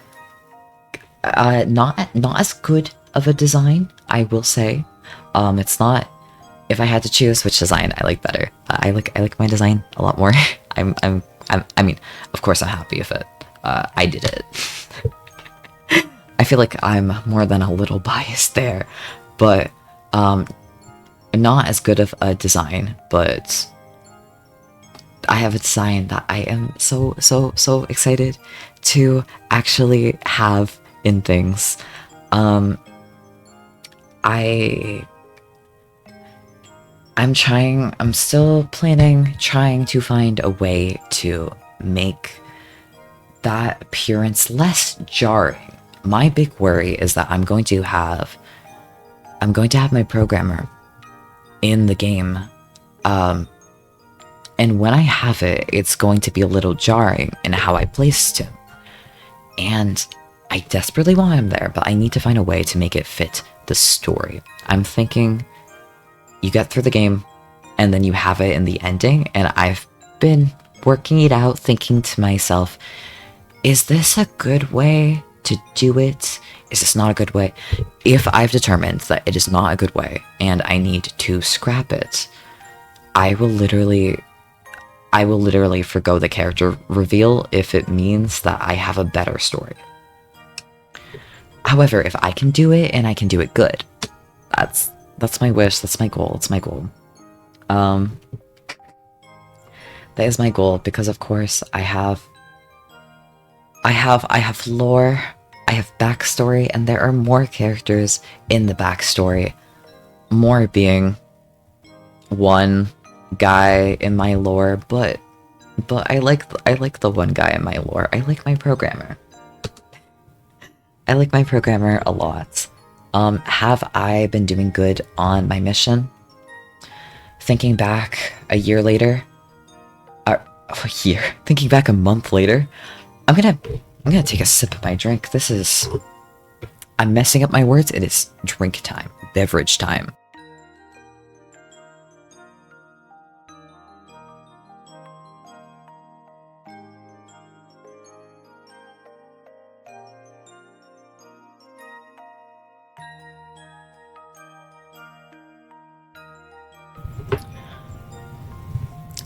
not as good of a design, I will say. It's not, if I had to choose which design I like better, I like my design a lot more. I mean, of course I'm happy with it. I did it. I feel like I'm more than a little biased there, but not as good of a design, but I have a design that I am so excited to actually have in things. I'm still trying to find a way to make that appearance less jarring. My big worry is that I'm going to have my programmer in the game, and when I have it, it's going to be a little jarring in how I placed him. And I desperately want him there, but I need to find a way to make it fit the story. I'm thinking you get through the game, and then you have it in the ending, and I've been working it out, thinking to myself, is this a good way to do it? Is this not a good way? If I've determined that it is not a good way, and I need to scrap it, I will literally forgo the character reveal if it means that I have a better story. However, if I can do it, and I can do it good, that's my wish, that's my goal, it's my goal. That is my goal, because of course I have lore, I have backstory, and there are more characters in the backstory. More being one guy in my lore, but I like the one guy in my lore. I like my programmer. I like my programmer a lot. Have I been doing good on my mission? Thinking back a year later, thinking back a month later, I'm gonna take a sip of my drink. I'm messing up my words. It is drink time, beverage time.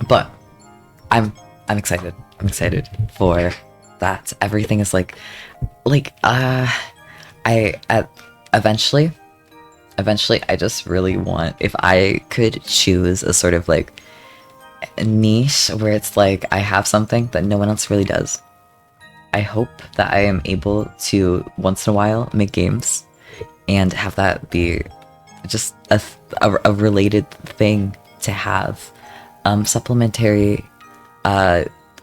But I'm excited. I'm excited for that. Everything is eventually I just really want, if I could choose a sort of like niche where it's like I have something that no one else really does. I hope that I am able to once in a while make games and have that be just a related thing to have. Supplementary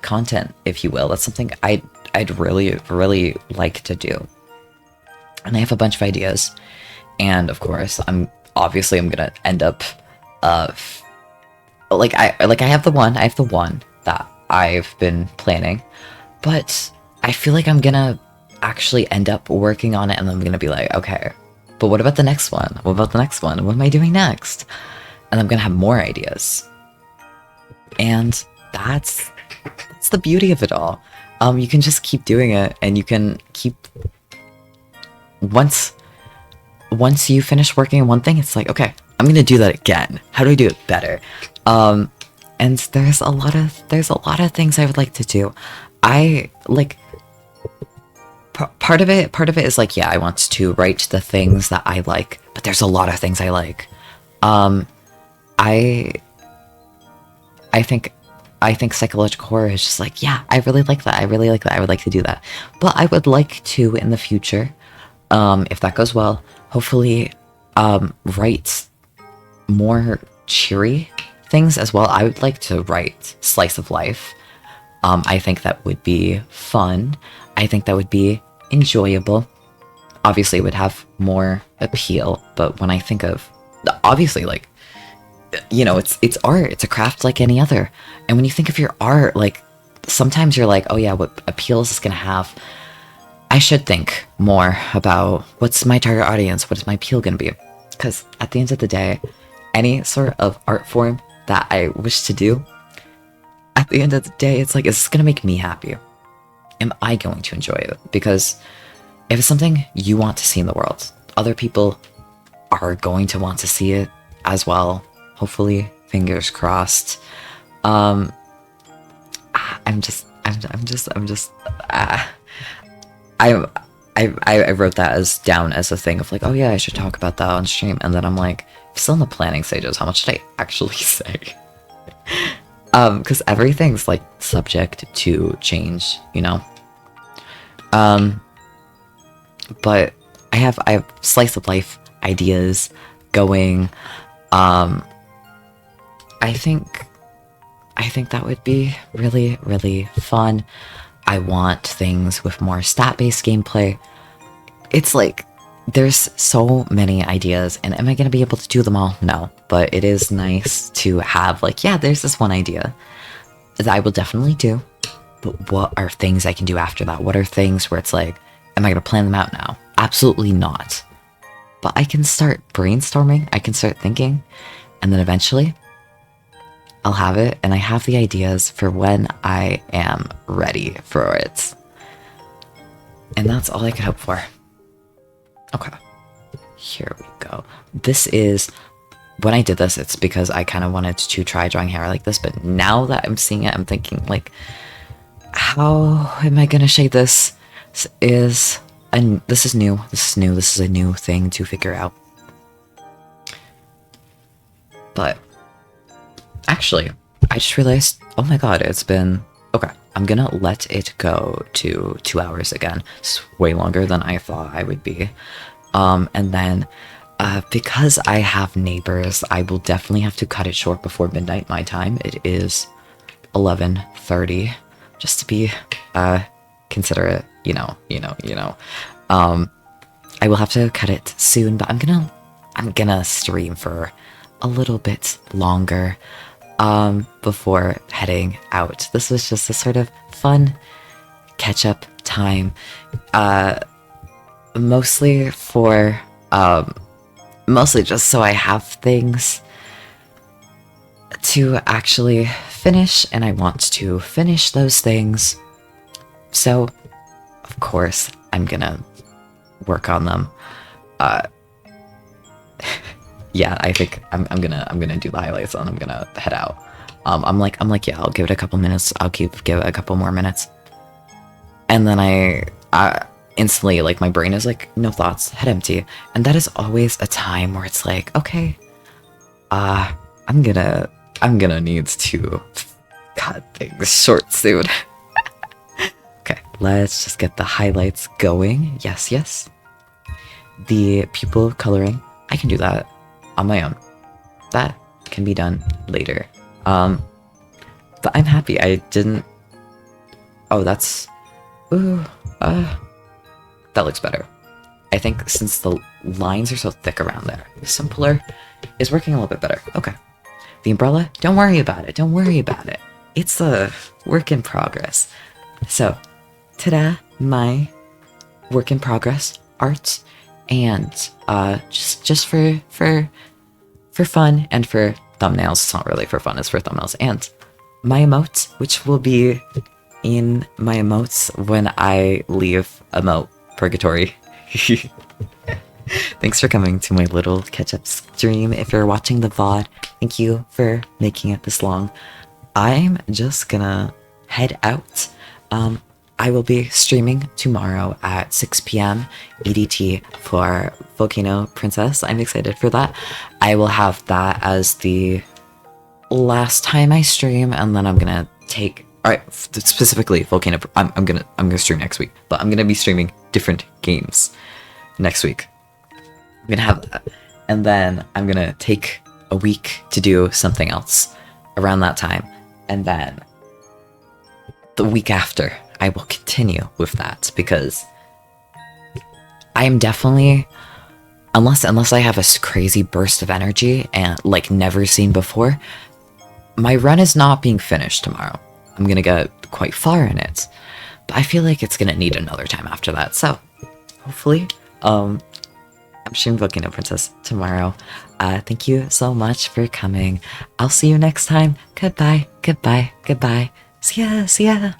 content, if you will. That's something I'd really like to do. And I have a bunch of ideas. And of course, I'm gonna end up I have the one that I've been planning, but I feel like I'm gonna actually end up working on it, and I'm gonna be like, okay, but what about the next one? What about the next one? What am I doing next? And I'm gonna have more ideas. And that's the beauty of it all. you can just keep doing it, and you can keep once you finish working on one thing, it's like, okay, I'm gonna do that again. How do I do it better? And there's a lot of things I would like to do. I like part of it is like, yeah, I want to write the things that I like, but there's a lot of things I like. I think psychological horror is just like, yeah, I really like that. I really like that. I would like to do that. But I would like to, in the future, if that goes well, hopefully, write more cheery things as well. I would like to write slice of life. I think that would be fun. I think that would be enjoyable. Obviously, it would have more appeal, but when I think of, obviously, like, you know, it's art. It's a craft like any other. And when you think of your art, like, sometimes you're like, oh yeah, what appeal is this gonna have? I should think more about what's my target audience, what is my appeal gonna be? Because at the end of the day, any sort of art form that I wish to do, at the end of the day, it's like, is this gonna make me happy? Am I going to enjoy it? Because if it's something you want to see in the world, other people are going to want to see it as well. Hopefully, fingers crossed. I wrote that down as a thing of like, oh yeah, I should talk about that on stream, and then I'm like, still in the planning stages, how much did I actually say? Because everything's like subject to change, you know. But I have slice of life ideas going. I think that would be really, really fun. I want things with more stat-based gameplay. It's like, there's so many ideas, and am I going to be able to do them all? No, but it is nice to have, like, yeah, there's this one idea that I will definitely do, but what are things I can do after that? What are things where it's like, am I going to plan them out now? Absolutely not. But I can start brainstorming, I can start thinking, and then eventually, I'll have it, and I have the ideas for when I am ready for it. And that's all I could hope for. Okay. Here we go. This is... When I did this, it's because I kind of wanted to try drawing hair like this, but now that I'm seeing it, I'm thinking, like, how am I gonna shade this? This is new. This is a new thing to figure out. But... Actually, I just realized, oh my god, it's been... Okay, I'm gonna let it go to 2 hours again. It's way longer than I thought I would be. And then, because I have neighbors, I will definitely have to cut it short before midnight my time. It is 11:30, just to be, considerate, you know. I will have to cut it soon, but I'm gonna stream for a little bit longer. Before heading out. This was just a sort of fun catch-up time. Mostly just so I have things to actually finish, and I want to finish those things. So, of course, I'm gonna work on them. Yeah, I think I'm gonna do the highlights and I'm gonna head out. I'm like, yeah, I'll give it a couple minutes. I'll give it a couple more minutes. And then I instantly, like, my brain is like, no thoughts, head empty. And that is always a time where it's like, okay, I'm gonna need to cut things short soon. Okay, let's just get the highlights going. Yes. The pupil coloring, I can do that on my own. That can be done later. But I'm happy I didn't... Oh, that's... Ooh, that looks better. I think since the lines are so thick around there, simpler is working a little bit better. Okay. The umbrella, don't worry about it. Don't worry about it. It's a work in progress. So, ta-da, my work in progress art, and just for fun and for thumbnails. It's not really for fun, it's for thumbnails. And my emote, which will be in my emotes when I leave emote purgatory. Thanks for coming to my little catch-up stream. If you're watching the VOD, thank you for making it this long. I'm just gonna head out. I will be streaming tomorrow at 6 p.m. EDT for Volcano Princess. I'm excited for that. I will have that as the last time I stream, and then I'm gonna take... Alright, specifically Volcano... I'm gonna stream next week, but I'm gonna be streaming different games next week. I'm gonna have that, and then I'm gonna take a week to do something else around that time, and then the week after I will continue with that, because I am definitely, unless I have a crazy burst of energy and like never seen before, my run is not being finished tomorrow. I'm gonna get quite far in it, but I feel like it's gonna need another time after that. So hopefully, I'm streaming Volcano Princess tomorrow. Thank you so much for coming. I'll see you next time. Goodbye, goodbye, goodbye. See ya, see ya.